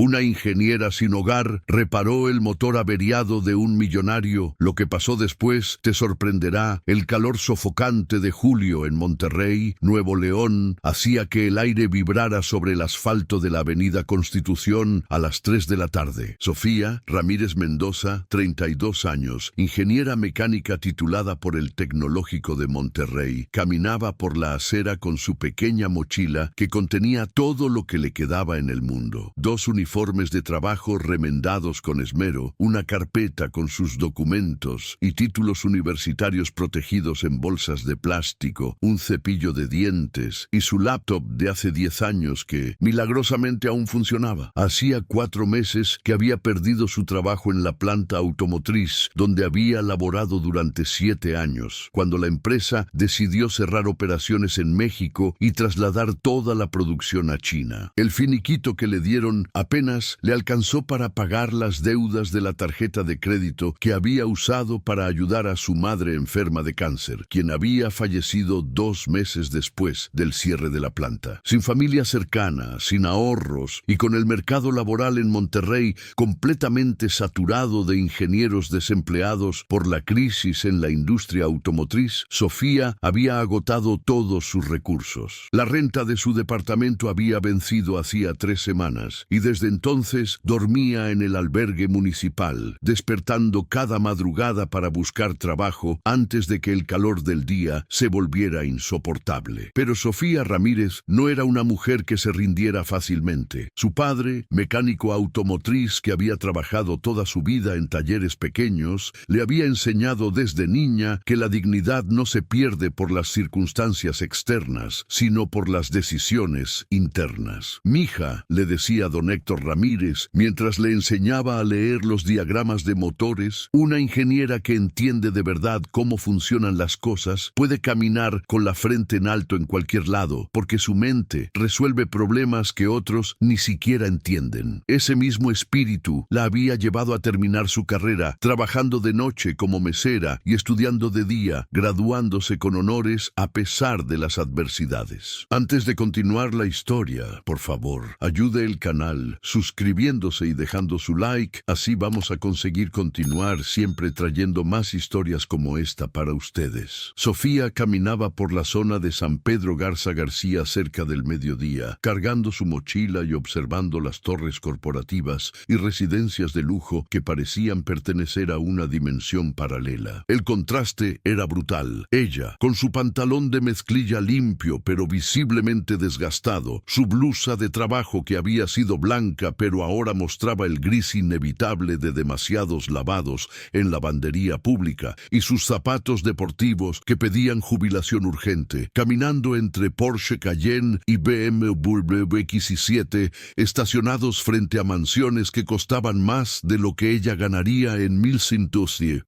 Una ingeniera sin hogar reparó el motor averiado de un millonario. Lo que pasó después te sorprenderá. El calor sofocante de julio en Monterrey, Nuevo León, hacía que el aire vibrara sobre el asfalto de la avenida Constitución a las 3 de la tarde. Sofía Ramírez Mendoza, 32 años, ingeniera mecánica titulada por el Tecnológico de Monterrey, caminaba por la acera con su pequeña mochila que contenía todo lo que le quedaba en el mundo. 2 uniformes de trabajo remendados con esmero, una carpeta con sus documentos y títulos universitarios protegidos en bolsas de plástico, un cepillo de dientes y su laptop de hace 10 años que milagrosamente aún funcionaba. Hacía 4 meses que había perdido su trabajo en la planta automotriz, donde había laborado durante 7 años, cuando la empresa decidió cerrar operaciones en México y trasladar toda la producción a China. El finiquito que le dieron apenas le alcanzó para pagar las deudas de la tarjeta de crédito que había usado para ayudar a su madre enferma de cáncer, quien había fallecido 2 meses después del cierre de la planta. Sin familia cercana, sin ahorros y con el mercado laboral en Monterrey completamente saturado de ingenieros desempleados por la crisis en la industria automotriz, Sofía había agotado todos sus recursos. La renta de su departamento había vencido hacía 3 semanas y desde entonces dormía en el albergue municipal, despertando cada madrugada para buscar trabajo antes de que el calor del día se volviera insoportable. Pero Sofía Ramírez no era una mujer que se rindiera fácilmente. Su padre, mecánico automotriz que había trabajado toda su vida en talleres pequeños, le había enseñado desde niña que la dignidad no se pierde por las circunstancias externas, sino por las decisiones internas. «Mija», le decía don Héctor Ramírez, mientras le enseñaba a leer los diagramas de motores, «una ingeniera que entiende de verdad cómo funcionan las cosas puede caminar con la frente en alto en cualquier lado, porque su mente resuelve problemas que otros ni siquiera entienden». Ese mismo espíritu la había llevado a terminar su carrera, trabajando de noche como mesera y estudiando de día, graduándose con honores a pesar de las adversidades. Antes de continuar la historia, por favor, ayude el canal suscribiéndose y dejando su like, así vamos a conseguir continuar siempre trayendo más historias como esta para ustedes. Sofía caminaba por la zona de San Pedro Garza García cerca del mediodía, cargando su mochila y observando las torres corporativas y residencias de lujo que parecían pertenecer a una dimensión paralela. El contraste era brutal. Ella, con su pantalón de mezclilla limpio pero visiblemente desgastado, su blusa de trabajo que había sido blanca pero ahora mostraba el gris inevitable de demasiados lavados en lavandería pública, y sus zapatos deportivos que pedían jubilación urgente, caminando entre Porsche Cayenne y BMW X7, estacionados frente a mansiones que costaban más de lo que ella ganaría en 1100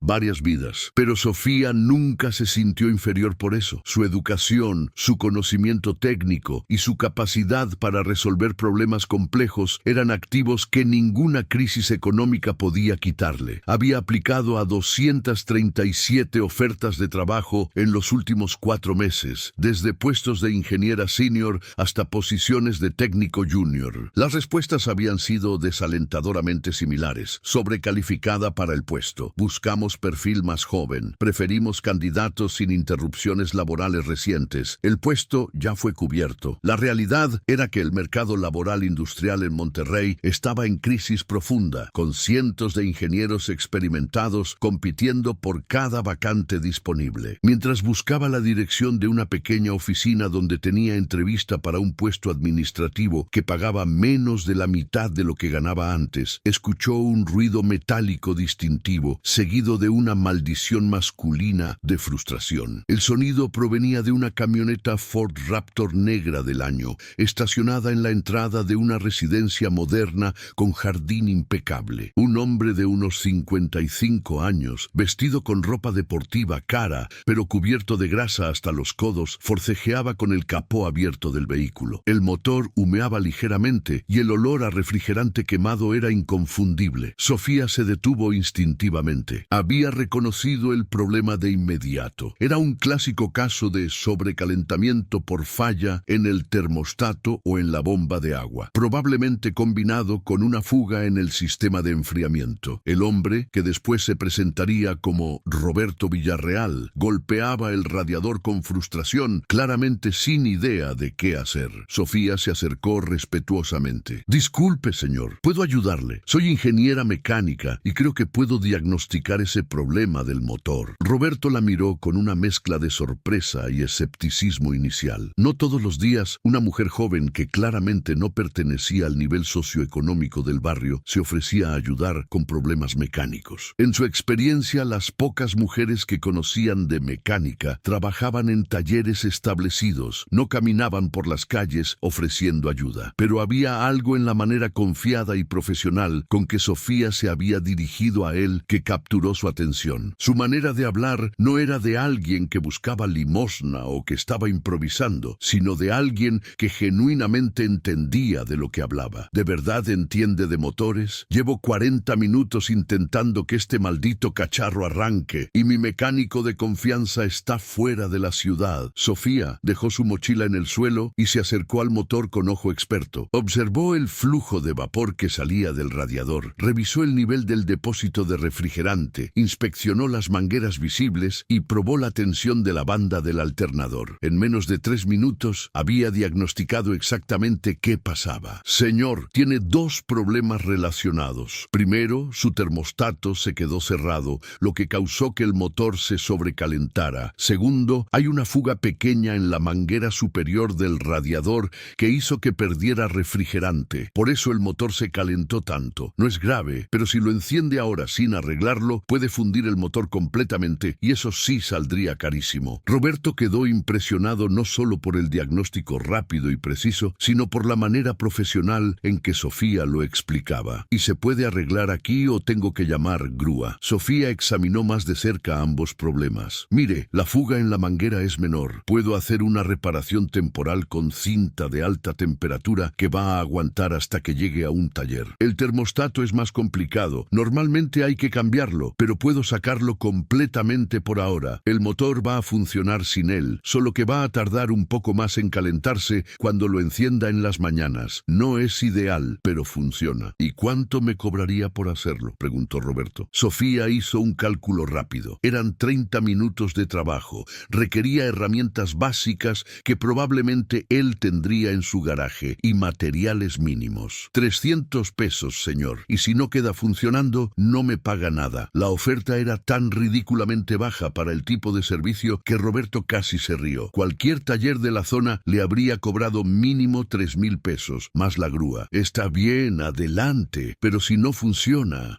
varias vidas. Pero Sofía nunca se sintió inferior por eso. Su educación, su conocimiento técnico y su capacidad para resolver problemas complejos eran activos que ninguna crisis económica podía quitarle. Había aplicado a 237 ofertas de trabajo en los últimos 4 meses, desde puestos de ingeniera senior hasta posiciones de técnico junior. Las respuestas habían sido desalentadoramente similares. Sobrecalificada para el puesto. Buscamos perfil más joven. Preferimos candidatos sin interrupciones laborales recientes. El puesto ya fue cubierto. La realidad era que el mercado laboral industrial en Monterrey estaba en crisis profunda, con cientos de ingenieros experimentados compitiendo por cada vacante disponible. Mientras buscaba la dirección de una pequeña oficina donde tenía entrevista para un puesto administrativo que pagaba menos de la mitad de lo que ganaba antes, escuchó un ruido metálico distintivo, seguido de una maldición masculina de frustración. El sonido provenía de una camioneta Ford Raptor negra del año, estacionada en la entrada de una residencia moderna con jardín impecable. Un hombre de unos 55 años, vestido con ropa deportiva cara, pero cubierto de grasa hasta los codos, forcejeaba con el capó abierto del vehículo. El motor humeaba ligeramente y el olor a refrigerante quemado era inconfundible. Sofía se detuvo instintivamente. Había reconocido el problema de inmediato. Era un clásico caso de sobrecalentamiento por falla en el termostato o en la bomba de agua. Probablemente combinado con una fuga en el sistema de enfriamiento. El hombre, que después se presentaría como Roberto Villarreal, golpeaba el radiador con frustración, claramente sin idea de qué hacer. Sofía se acercó respetuosamente. Disculpe, señor, ¿puedo ayudarle? Soy ingeniera mecánica y creo que puedo diagnosticar ese problema del motor. Roberto la miró con una mezcla de sorpresa y escepticismo inicial. No todos los días una mujer joven que claramente no pertenecía al nivel socioeconómico del barrio se ofrecía a ayudar con problemas mecánicos. En su experiencia, las pocas mujeres que conocían de mecánica trabajaban en talleres establecidos, no caminaban por las calles ofreciendo ayuda. Pero había algo en la manera confiada y profesional con que Sofía se había dirigido a él que capturó su atención. Su manera de hablar no era de alguien que buscaba limosna o que estaba improvisando, sino de alguien que genuinamente entendía de lo que hablaba. ¿De verdad entiende de motores? Llevo 40 minutos intentando que este maldito cacharro arranque y mi mecánico de confianza está fuera de la ciudad. Sofía dejó su mochila en el suelo y se acercó al motor con ojo experto. Observó el flujo de vapor que salía del radiador, revisó el nivel del depósito de refrigerante, inspeccionó las mangueras visibles y probó la tensión de la banda del alternador. En menos de 3 minutos había diagnosticado exactamente qué pasaba. Señor, tiene 2 problemas relacionados. Primero, su termostato se quedó cerrado, lo que causó que el motor se sobrecalentara. Segundo, hay una fuga pequeña en la manguera superior del radiador que hizo que perdiera refrigerante. Por eso el motor se calentó tanto. No es grave, pero si lo enciende ahora sin arreglarlo, puede fundir el motor completamente y eso sí saldría carísimo. Roberto quedó impresionado no solo por el diagnóstico rápido y preciso, sino por la manera profesional en que Sofía lo explicaba. ¿Y se puede arreglar aquí o tengo que llamar grúa? Sofía examinó más de cerca ambos problemas. Mire, la fuga en la manguera es menor. Puedo hacer una reparación temporal con cinta de alta temperatura que va a aguantar hasta que llegue a un taller. El termostato es más complicado. Normalmente hay que cambiarlo, pero puedo sacarlo completamente por ahora. El motor va a funcionar sin él, solo que va a tardar un poco más en calentarse cuando lo encienda en las mañanas. No es ideal, pero funciona. ¿Y cuánto me cobraría por hacerlo?, preguntó Roberto. Sofía hizo un cálculo rápido. Eran 30 minutos de trabajo. Requería herramientas básicas que probablemente él tendría en su garaje y materiales mínimos. 300 pesos, señor. Y si no queda funcionando, no me paga nada. La oferta era tan ridículamente baja para el tipo de servicio que Roberto casi se rió. Cualquier taller de la zona le habría cobrado mínimo 3,000 pesos, más la grúa. Está bien, adelante, pero si no funciona,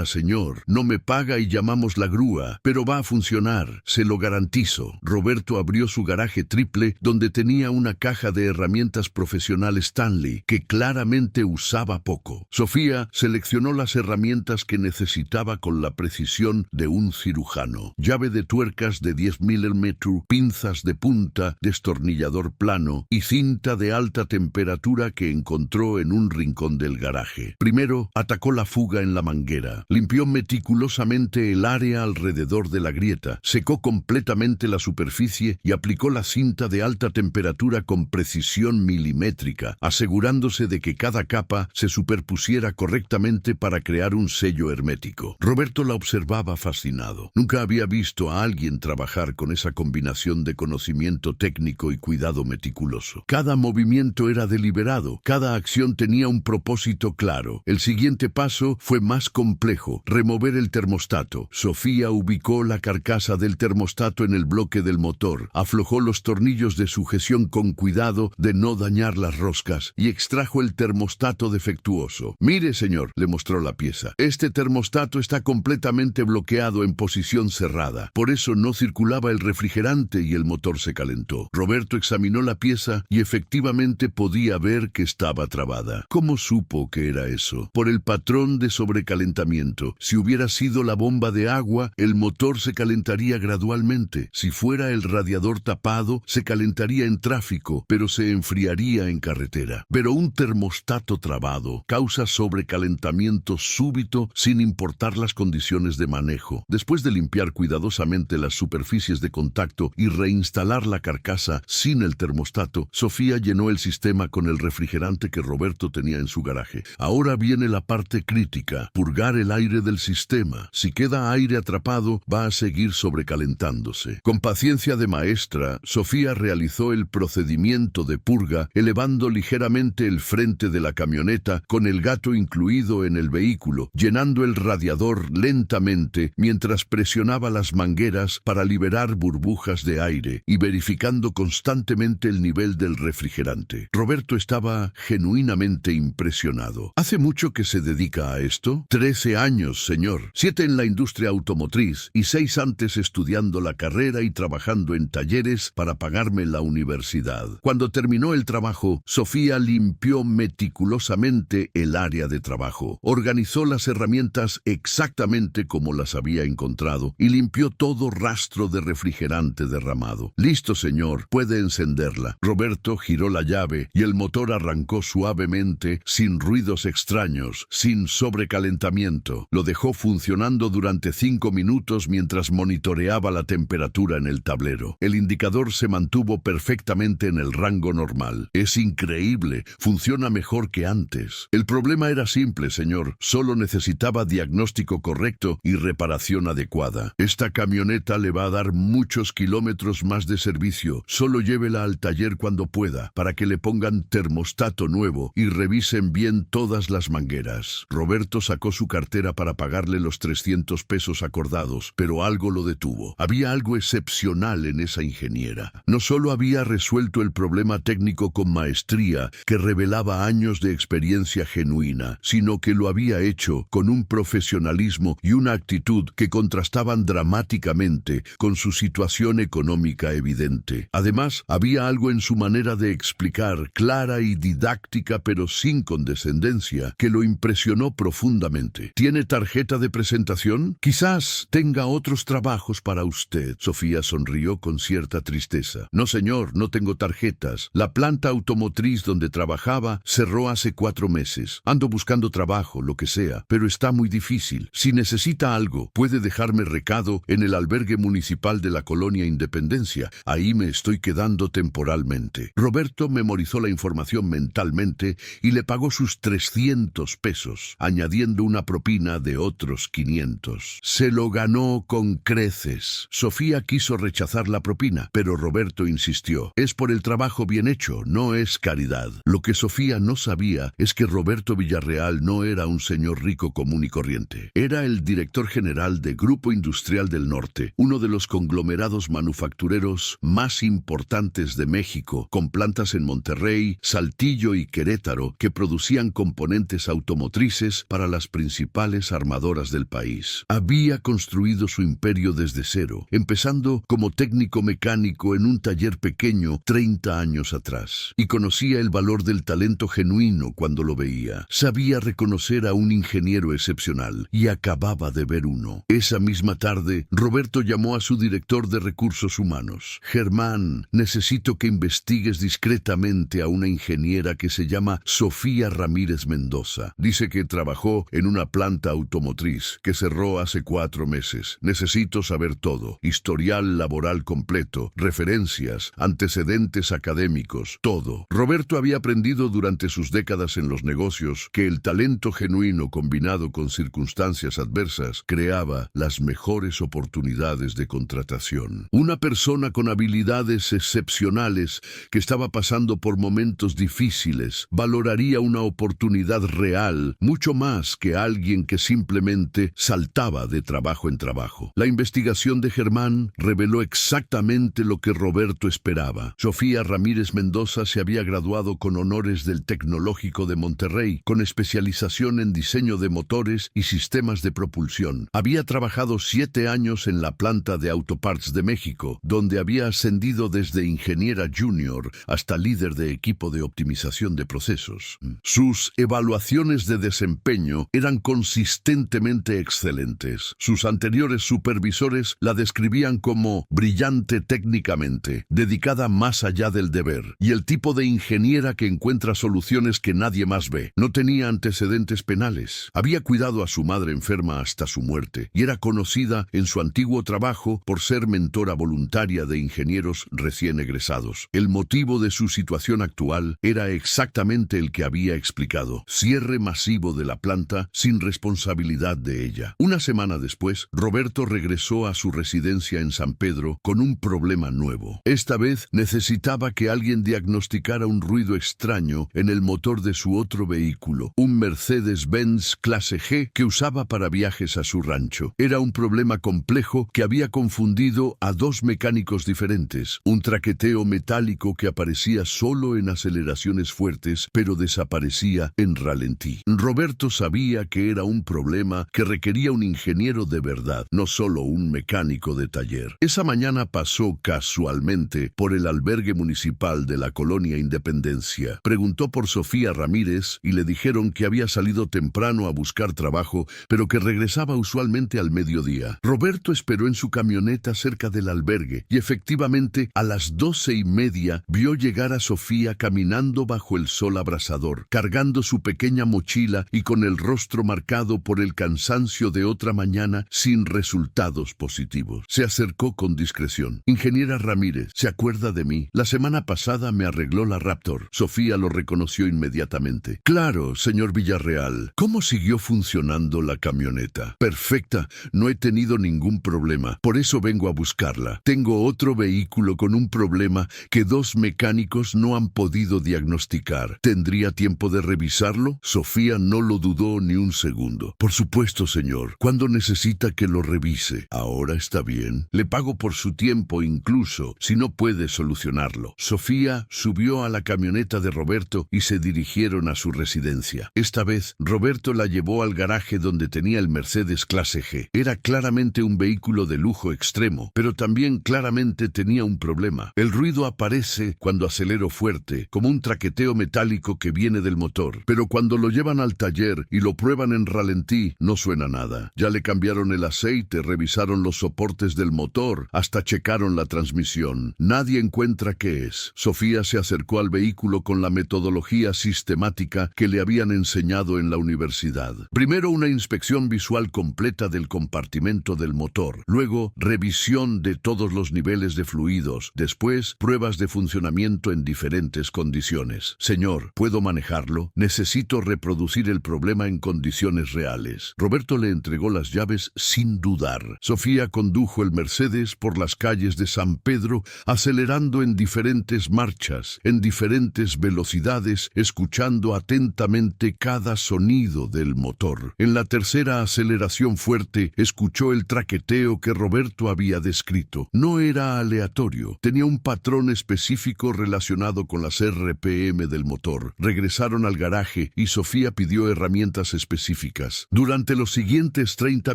señor, no me paga y llamamos la grúa, pero va a funcionar, se lo garantizo. Roberto abrió su garaje triple donde tenía una caja de herramientas profesionales Stanley que claramente usaba poco. Sofía seleccionó las herramientas que necesitaba con la precisión de un cirujano. Llave de tuercas de 10 milímetros, pinzas de punta, destornillador plano y cinta de alta temperatura que encontró en un rincón del garaje. Primero, atacó la fuga en la manguera. Limpió meticulosamente el área alrededor de la grieta, secó completamente la superficie y aplicó la cinta de alta temperatura con precisión milimétrica, asegurándose de que cada capa se superpusiera correctamente para crear un sello hermético. Roberto la observaba fascinado. Nunca había visto a alguien trabajar con esa combinación de conocimiento técnico y cuidado meticuloso. Cada movimiento era deliberado, cada acción tenía un propósito claro. El siguiente paso fue más complejo: remover el termostato. Sofía ubicó la carcasa del termostato en el bloque del motor, aflojó los tornillos de sujeción con cuidado de no dañar las roscas y extrajo el termostato defectuoso. Mire, señor, le mostró la pieza. Este termostato está completamente bloqueado en posición cerrada. Por eso no circulaba el refrigerante y el motor se calentó. Roberto examinó la pieza y efectivamente podía ver que estaba trabada. ¿Cómo supo que era eso? Por el patrón de sobrecalentamiento. Si hubiera sido la bomba de agua, el motor se calentaría gradualmente. Si fuera el radiador tapado, se calentaría en tráfico, pero se enfriaría en carretera. Pero un termostato trabado causa sobrecalentamiento súbito sin importar las condiciones de manejo. Después de limpiar cuidadosamente las superficies de contacto y reinstalar la carcasa sin el termostato, Sofía llenó el sistema con el refrigerante gigante que Roberto tenía en su garaje. Ahora viene la parte crítica, purgar el aire del sistema. Si queda aire atrapado, va a seguir sobrecalentándose. Con paciencia de maestra, Sofía realizó el procedimiento de purga, elevando ligeramente el frente de la camioneta con el gato incluido en el vehículo, llenando el radiador lentamente mientras presionaba las mangueras para liberar burbujas de aire y verificando constantemente el nivel del refrigerante. Roberto estaba genuinamente impresionado. ¿Hace mucho que se dedica a esto? 13 años, señor. 7 en la industria automotriz y 6 antes estudiando la carrera y trabajando en talleres para pagarme la universidad. Cuando terminó el trabajo, Sofía limpió meticulosamente el área de trabajo, organizó las herramientas exactamente como las había encontrado y limpió todo rastro de refrigerante derramado. Listo, señor, puede encenderla. Roberto giró la llave y el motor arrancó suavemente, sin ruidos extraños, sin sobrecalentamiento. Lo dejó funcionando durante 5 minutos mientras monitoreaba la temperatura en el tablero. El indicador se mantuvo perfectamente en el rango normal. Es increíble, funciona mejor que antes. El problema era simple, señor. Solo necesitaba diagnóstico correcto y reparación adecuada. Esta camioneta le va a dar muchos kilómetros más de servicio. Solo llévela al taller cuando pueda, para que le pongan termostato nuevo y revisen bien todas las mangueras. Roberto sacó su cartera para pagarle los 300 pesos acordados, pero algo lo detuvo. Había algo excepcional en esa ingeniera. No solo había resuelto el problema técnico con maestría, que revelaba años de experiencia genuina, sino que lo había hecho con un profesionalismo y una actitud que contrastaban dramáticamente con su situación económica evidente. Además, había algo en su manera de explicar, clara y didáctica pero sin condescendencia, que lo impresionó profundamente. ¿Tiene tarjeta de presentación? Quizás tenga otros trabajos para usted. Sofía sonrió con cierta tristeza. No, señor, no tengo tarjetas. La planta automotriz donde trabajaba cerró hace 4 meses. Ando buscando trabajo, lo que sea, pero está muy difícil. Si necesita algo, puede dejarme recado en el albergue municipal de la Colonia Independencia. Ahí me estoy quedando temporalmente. Roberto memorizó la información mentalmente y le pagó sus 300 pesos, añadiendo una propina de otros 500. Se lo ganó con creces. Sofía quiso rechazar la propina, pero Roberto insistió. Es por el trabajo bien hecho, no es caridad. Lo que Sofía no sabía es que Roberto Villarreal no era un señor rico común y corriente. Era el director general de Grupo Industrial del Norte, uno de los conglomerados manufactureros más importantes de México, con plantas en Monterrey, Saltillo y Querétaro, que producían componentes automotrices para las principales armadoras del país. Había construido su imperio desde cero, empezando como técnico mecánico en un taller pequeño 30 años atrás, y conocía el valor del talento genuino cuando lo veía. Sabía reconocer a un ingeniero excepcional, y acababa de ver uno. Esa misma tarde, Roberto llamó a su director de recursos humanos. Germán, necesito que investigues discretamente a una ingeniera que se llama Sofía Ramírez Mendoza. Dice que trabajó en una planta automotriz que cerró hace 4 meses. Necesito saber todo. Historial laboral completo, referencias, antecedentes académicos, todo. Roberto había aprendido durante sus décadas en los negocios que el talento genuino combinado con circunstancias adversas creaba las mejores oportunidades de contratación. Una persona con habilidades excepcionales que estaba pasando por momentos difíciles valoraría una oportunidad real mucho más que alguien que simplemente saltaba de trabajo en trabajo. La investigación de Germán reveló exactamente lo que Roberto esperaba. Sofía Ramírez Mendoza se había graduado con honores del Tecnológico de Monterrey, con especialización en diseño de motores y sistemas de propulsión. Había trabajado 7 años en la planta de Autoparts de México, donde había ascendido desde ingeniera junior hasta líder de equipo de optimización de procesos. Sus evaluaciones de desempeño eran consistentemente excelentes. Sus anteriores supervisores la describían como brillante técnicamente, dedicada más allá del deber, y el tipo de ingeniera que encuentra soluciones que nadie más ve. No tenía antecedentes penales. Había cuidado a su madre enferma hasta su muerte, y era conocida en su antiguo trabajo por ser mentora voluntaria de ingenieros recién egresados. El motivo de su situación actual era exactamente el que había explicado. Cierre masivo de la planta sin responsabilidad de ella. Una semana después, Roberto regresó a su residencia en San Pedro con un problema nuevo. Esta vez necesitaba que alguien diagnosticara un ruido extraño en el motor de su otro vehículo, un Mercedes-Benz clase G que usaba para viajes a su rancho. Era un problema complejo que había confundido a dos mecánicos diferentes, un traqueteo metálico que aparecía solo en aceleraciones fuertes, pero desaparecía en ralentí. Roberto sabía que era un problema que requería un ingeniero de verdad, no solo un mecánico de taller. Esa mañana pasó casualmente por el albergue municipal de la colonia Independencia. Preguntó por Sofía Ramírez y le dijeron que había salido temprano a buscar trabajo, pero que regresaba usualmente al mediodía. Roberto esperó en su camioneta cerca del albergue y efectivamente a las 12:30 vio llegar a Sofía caminando bajo el sol abrasador, cargando su pequeña mochila y con el rostro marcado por el cansancio de otra mañana sin resultados positivos. Se acercó con discreción. Ingeniera Ramírez, ¿se acuerda de mí? La semana pasada me arregló la Raptor. Sofía lo reconoció inmediatamente. Claro, señor Villarreal. ¿Cómo siguió funcionando la camioneta? Perfecta. No he tenido ningún problema. Por eso vengo a buscarla. Tengo otro vehículo con un problema que dos mecánicos no han podido diagnosticar. ¿Tendría tiempo de revisarlo? Sofía no lo dudó ni un segundo. Por supuesto, señor. ¿Cuándo necesita que lo revise? Ahora está bien. Le pago por su tiempo incluso si no puede solucionarlo. Sofía subió a la camioneta de Roberto y se dirigieron a su residencia. Esta vez, Roberto la llevó al garaje donde tenía el Mercedes clase G. Era claramente un vehículo de lujo extremo, pero también claramente tenía un problema. El ruido aparece cuando acelero fuerte, como un traqueteo metálico que viene del motor, pero cuando lo llevan al taller y lo prueban en ralentí, no suena nada. Ya le cambiaron el aceite, revisaron los soportes del motor, hasta checaron la transmisión. Nadie encuentra qué es. Sofía se acercó al vehículo con la metodología sistemática que le habían enseñado en la universidad. Primero una inspección visual completa del compartimento del motor, luego revisión de todos los niveles de fluidos, después pruebas de funcionamiento en diferentes condiciones. Señor, ¿puedo manejarlo? Necesito reproducir el problema en condiciones reales. Roberto le entregó las llaves sin dudar. Sofía condujo el Mercedes por las calles de San Pedro, acelerando en diferentes marchas, en diferentes velocidades, escuchando atentamente cada sonido del motor. En la tercera aceleración fuerte, escuchó el traqueteo que Roberto había descrito. No era aleatorio, tenía un patrón específico relacionado con las RPM del motor. Regresaron al garaje y Sofía pidió herramientas específicas. Durante los siguientes 30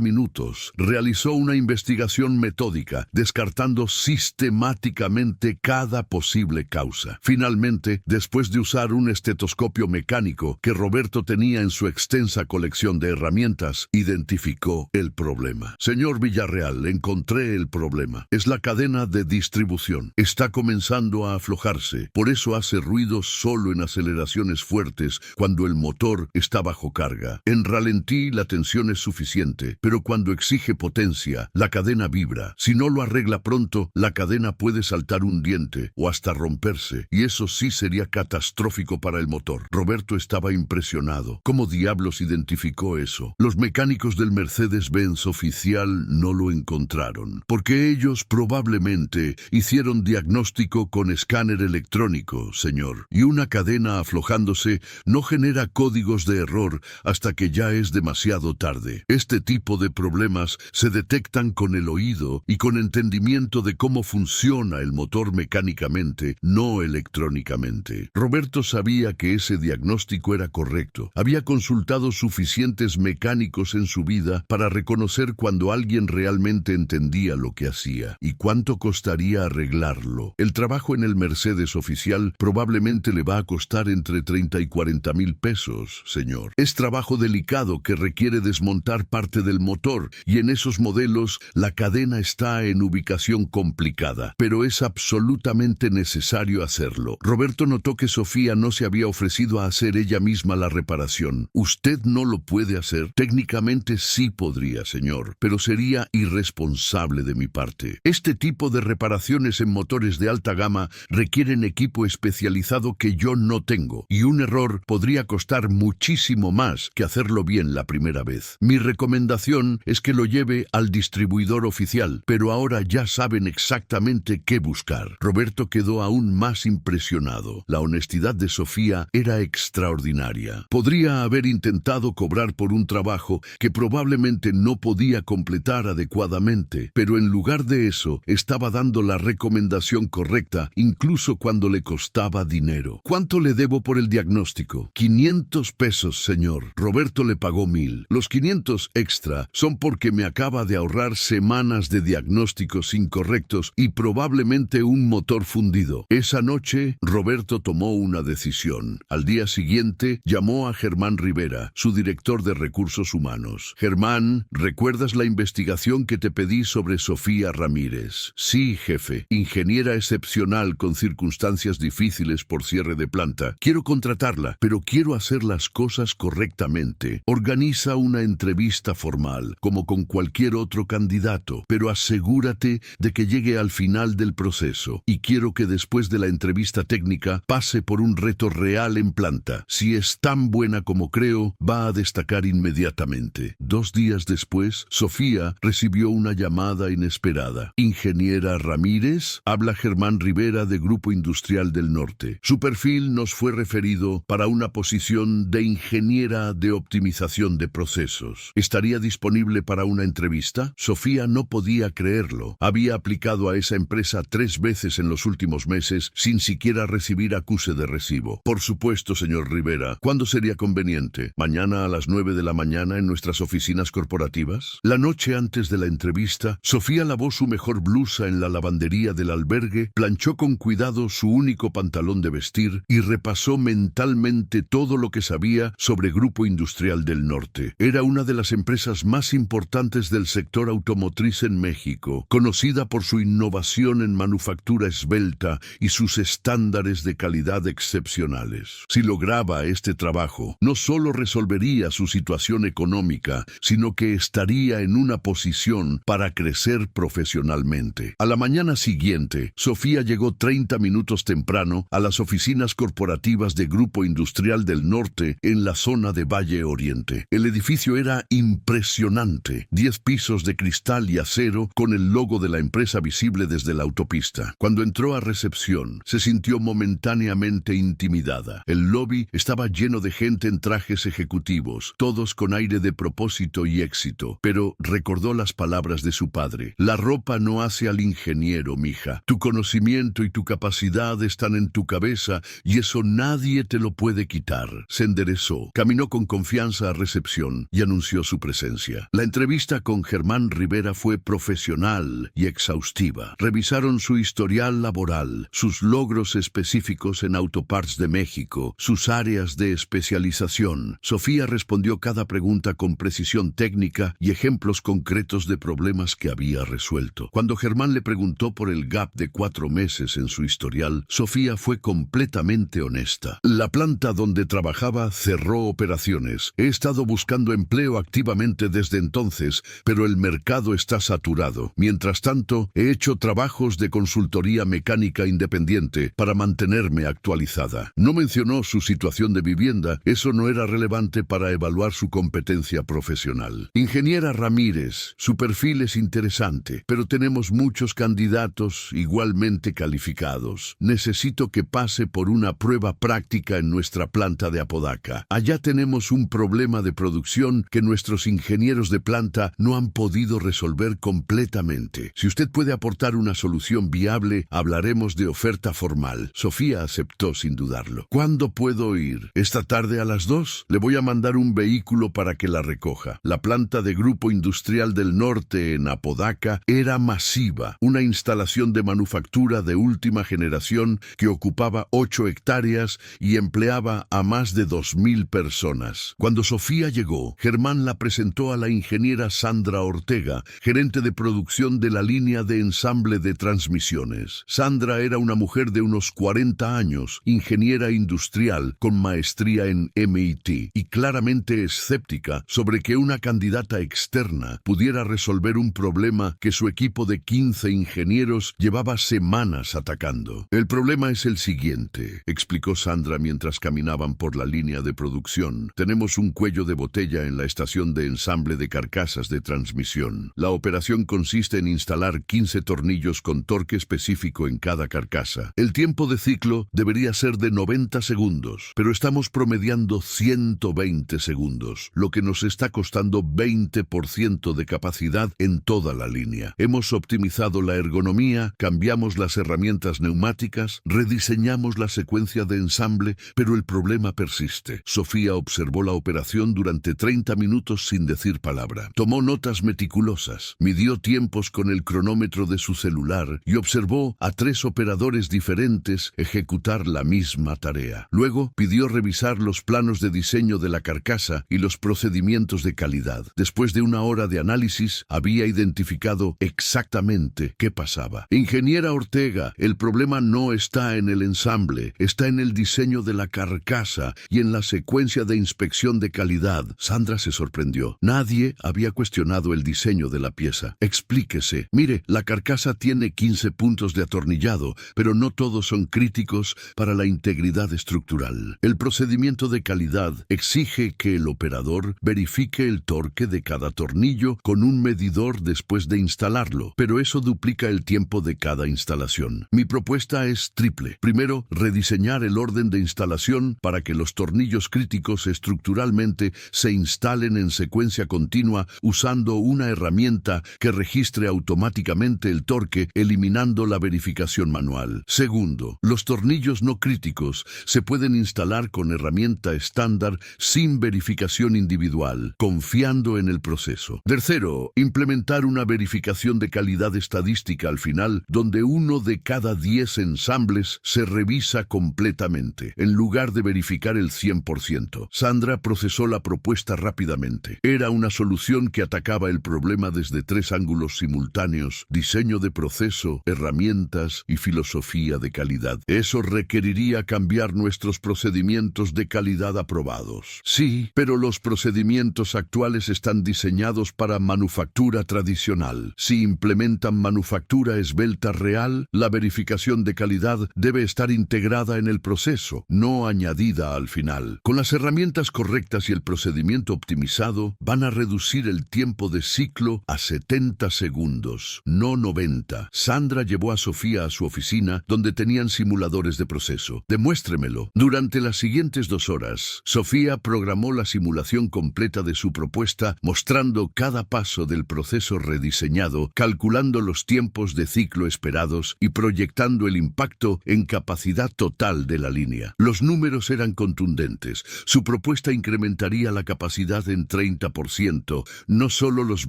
minutos, realizó una investigación metódica, descartando sistemáticamente cada posible causa. Finalmente, después de usar un estetoscopio mecánico que Roberto tenía en su extensa colección de herramientas, identificó el problema. Señor Villarreal, encontré el problema. Es la cadena de distribución. Está comenzando a aflojarse. Por eso hace ruido solo en aceleraciones fuertes cuando el motor está bajo carga. En ralentí la tensión es suficiente, pero cuando exige potencia, la cadena vibra. Si no lo arregla pronto, la cadena puede saltar un diente o hasta romperse, y eso sí sería catastrófico para el motor. Roberto estaba impresionado. ¿Cómo diablos identificó eso? Los mecánicos del Mercedes-Benz oficial no lo encontraron, porque ellos probablemente hicieron diagnóstico con escáner electrónico, señor, y una cadena aflojándose no genera códigos de error hasta que ya es demasiado tarde. Este tipo de problemas se detectan con el oído y con entendimiento de cómo funciona el motor mecánicamente, no electrónicamente. Roberto sabía que ese diagnóstico era correcto. Había consultado suficientes mecánicos en su vida para reconocer cuando alguien realmente entendía lo que hacía y cuánto costaría arreglarlo. El trabajo en el Mercedes oficial probablemente le va a costar entre 30 y 40 mil pesos, señor. Es trabajo delicado que requiere desmontar parte del motor y en esos modelos la cadena está en ubicación complicada, pero es absolutamente necesario hacerlo. Roberto notó que Sofía no se había ofrecido a hacer ella misma la reparación. ¿Usted no lo puede hacer? Técnicamente sí podría, señor, pero sería irresponsable de mi parte. Este tipo de reparaciones en motores de alta gama requieren equipo especializado que yo yo no tengo, y un error podría costar muchísimo más que hacerlo bien la primera vez. Mi recomendación es que lo lleve al distribuidor oficial, pero ahora ya saben exactamente qué buscar. Roberto quedó aún más impresionado. La honestidad de Sofía era extraordinaria. Podría haber intentado cobrar por un trabajo que probablemente no podía completar adecuadamente, pero en lugar de eso, estaba dando la recomendación correcta, incluso cuando le costaba dinero. ¿Cuánto le debo por el diagnóstico? 500 pesos, señor. Roberto le pagó 1000. Los 500 extra son porque me acaba de ahorrar semanas de diagnósticos incorrectos y probablemente un motor fundido. Esa noche, Roberto tomó una decisión. Al día siguiente, llamó a Germán Rivera, su director de recursos humanos. Germán, ¿recuerdas la investigación que te pedí sobre Sofía Ramírez? Sí, jefe. Ingeniera excepcional con circunstancias difíciles por cierre de planta. Quiero contratarla, pero quiero hacer las cosas correctamente. Organiza una entrevista formal, como con cualquier otro candidato, pero asegúrate de que llegue al final del proceso. Y quiero que después de la entrevista técnica pase por un reto real en planta. Si es tan buena como creo, va a destacar inmediatamente. 2 días después, Sofía recibió una llamada inesperada. Ingeniera Ramírez, habla Germán Rivera de Grupo Industrial del Norte. Su perfil nos fue referido para una posición de ingeniera de optimización de procesos. ¿Estaría disponible para una entrevista? Sofía no podía creerlo. Había aplicado a esa empresa 3 veces en los últimos meses sin siquiera recibir acuse de recibo. Por supuesto, señor Rivera. ¿Cuándo sería conveniente? ¿Mañana a las 9 de la mañana en nuestras oficinas corporativas? La noche antes de la entrevista, Sofía lavó su mejor blusa en la lavandería del albergue, planchó con cuidado su único pantalón de vestir y repasó mentalmente todo lo que sabía sobre Grupo Industrial del Norte. Era una de las empresas más importantes del sector automotriz en México, conocida por su innovación en manufactura esbelta y sus estándares de calidad excepcionales. Si lograba este trabajo, no solo resolvería su situación económica, sino que estaría en una posición para crecer profesionalmente. A la mañana siguiente, Sofía llegó 30 minutos temprano a las oficinas corporativas de Grupo Industrial del Norte en la zona de Valle Oriente. El edificio era impresionante, 10 pisos de cristal y acero con el logo de la empresa visible desde la autopista. Cuando entró a recepción, se sintió momentáneamente intimidada. El lobby estaba lleno de gente en trajes ejecutivos, todos con aire de propósito y éxito, pero recordó las palabras de su padre. La ropa no hace al ingeniero, mija. Tu conocimiento y tu capacidad están en tu cabeza y eso nadie te lo puede quitar. Se enderezó, caminó con confianza a recepción y anunció su presencia. La entrevista con Germán Rivera fue profesional y exhaustiva. Revisaron su historial laboral, sus logros específicos en Autoparts de México, sus áreas de especialización. Sofía respondió cada pregunta con precisión técnica y ejemplos concretos de problemas que había resuelto. Cuando Germán le preguntó por el gap de 4 meses en su historial, Sofía fue completamente honesta. La planta donde trabajaba cerró operaciones. He estado buscando empleo activamente desde entonces, pero el mercado está saturado. Mientras tanto, he hecho trabajos de consultoría mecánica independiente para mantenerme actualizada. No mencionó su situación de vivienda, eso no era relevante para evaluar su competencia profesional. Ingeniera Ramírez, su perfil es interesante, pero tenemos muchos candidatos igualmente calificados. Necesito que pase por una prueba práctica en nuestra planta de Apodaca. Allá tenemos un problema de producción que nuestros ingenieros de planta no han podido resolver completamente. Si usted puede aportar una solución viable, hablaremos de oferta formal. Sofía aceptó sin dudarlo. ¿Cuándo puedo ir? ¿Esta tarde a las 2? Le voy a mandar un vehículo para que la recoja. La planta de Grupo Industrial del Norte en Apodaca era masiva, una instalación de manufactura de última generación que ocupaba 8 hectáreas y empleaba a más de 2000 personas. Cuando Sofía llegó, Germán la presentó a la ingeniera Sandra Ortega, gerente de producción de la línea de ensamble de transmisiones. Sandra era una mujer de unos 40 años, ingeniera industrial con maestría en MIT, y claramente escéptica sobre que una candidata externa pudiera resolver un problema que su equipo de 15 ingenieros llevaba semanas atacando. El problema es el siguiente. explicó Sandra mientras caminaban por la línea de producción. Tenemos un cuello de botella en la estación de ensamble de carcasas de transmisión. La operación consiste en instalar 15 tornillos con torque específico en cada carcasa. El tiempo de ciclo debería ser de 90 segundos, pero estamos promediando 120 segundos, lo que nos está costando 20% de capacidad en toda la línea. Hemos optimizado la ergonomía, cambiamos las herramientas neumáticas, rediseñamos la secuencia de ensamble, pero el problema persiste. Sofía observó la operación durante 30 minutos sin decir palabra. Tomó notas meticulosas, midió tiempos con el cronómetro de su celular y observó a 3 operadores diferentes ejecutar la misma tarea. Luego pidió revisar los planos de diseño de la carcasa y los procedimientos de calidad. Después de una hora de análisis, había identificado exactamente qué pasaba. Ingeniera Ortega, el problema no está en el ensamble, está en el diseño de la carcasa y en la secuencia de inspección de calidad. Sandra se sorprendió. Nadie había cuestionado el diseño de la pieza. Explíquese. Mire, la carcasa tiene 15 puntos de atornillado, pero no todos son críticos para la integridad estructural. El procedimiento de calidad exige que el operador verifique el torque de cada tornillo con un medidor después de instalarlo, pero eso duplica el tiempo de cada instalación. Mi propuesta es triple. Primero, rediseñar el orden de instalación para que los tornillos críticos estructuralmente se instalen en secuencia continua usando una herramienta que registre automáticamente el torque, eliminando la verificación manual. Segundo, los tornillos no críticos se pueden instalar con herramienta estándar sin verificación individual, confiando en el proceso. Tercero, implementar una verificación de calidad estadística al final, donde 1 de cada 10 ensambles se revisa completamente, en lugar de verificar el 100%. Sandra procesó la propuesta rápidamente. Era una solución que atacaba el problema desde 3 ángulos simultáneos: diseño de proceso, herramientas y filosofía de calidad. Eso requeriría cambiar nuestros procedimientos de calidad aprobados. Sí, pero los procedimientos actuales están diseñados para manufactura tradicional. Si implementan manufactura esbelta real, la verificación de calidad debe estar integrada en el proceso, no añadida al final. Con las herramientas correctas y el procedimiento optimizado, van a reducir el tiempo de ciclo a 70 segundos, no 90. Sandra llevó a Sofía a su oficina, donde tenían simuladores de proceso. Demuéstremelo. Durante las siguientes 2 horas, Sofía programó la simulación completa de su propuesta, mostrando cada paso del proceso rediseñado, calculando los tiempos de ciclo esperados y proyectando el impacto en capacidad total de la línea. Los números eran contundentes. Su propuesta incrementaría la capacidad en 30%, no solo los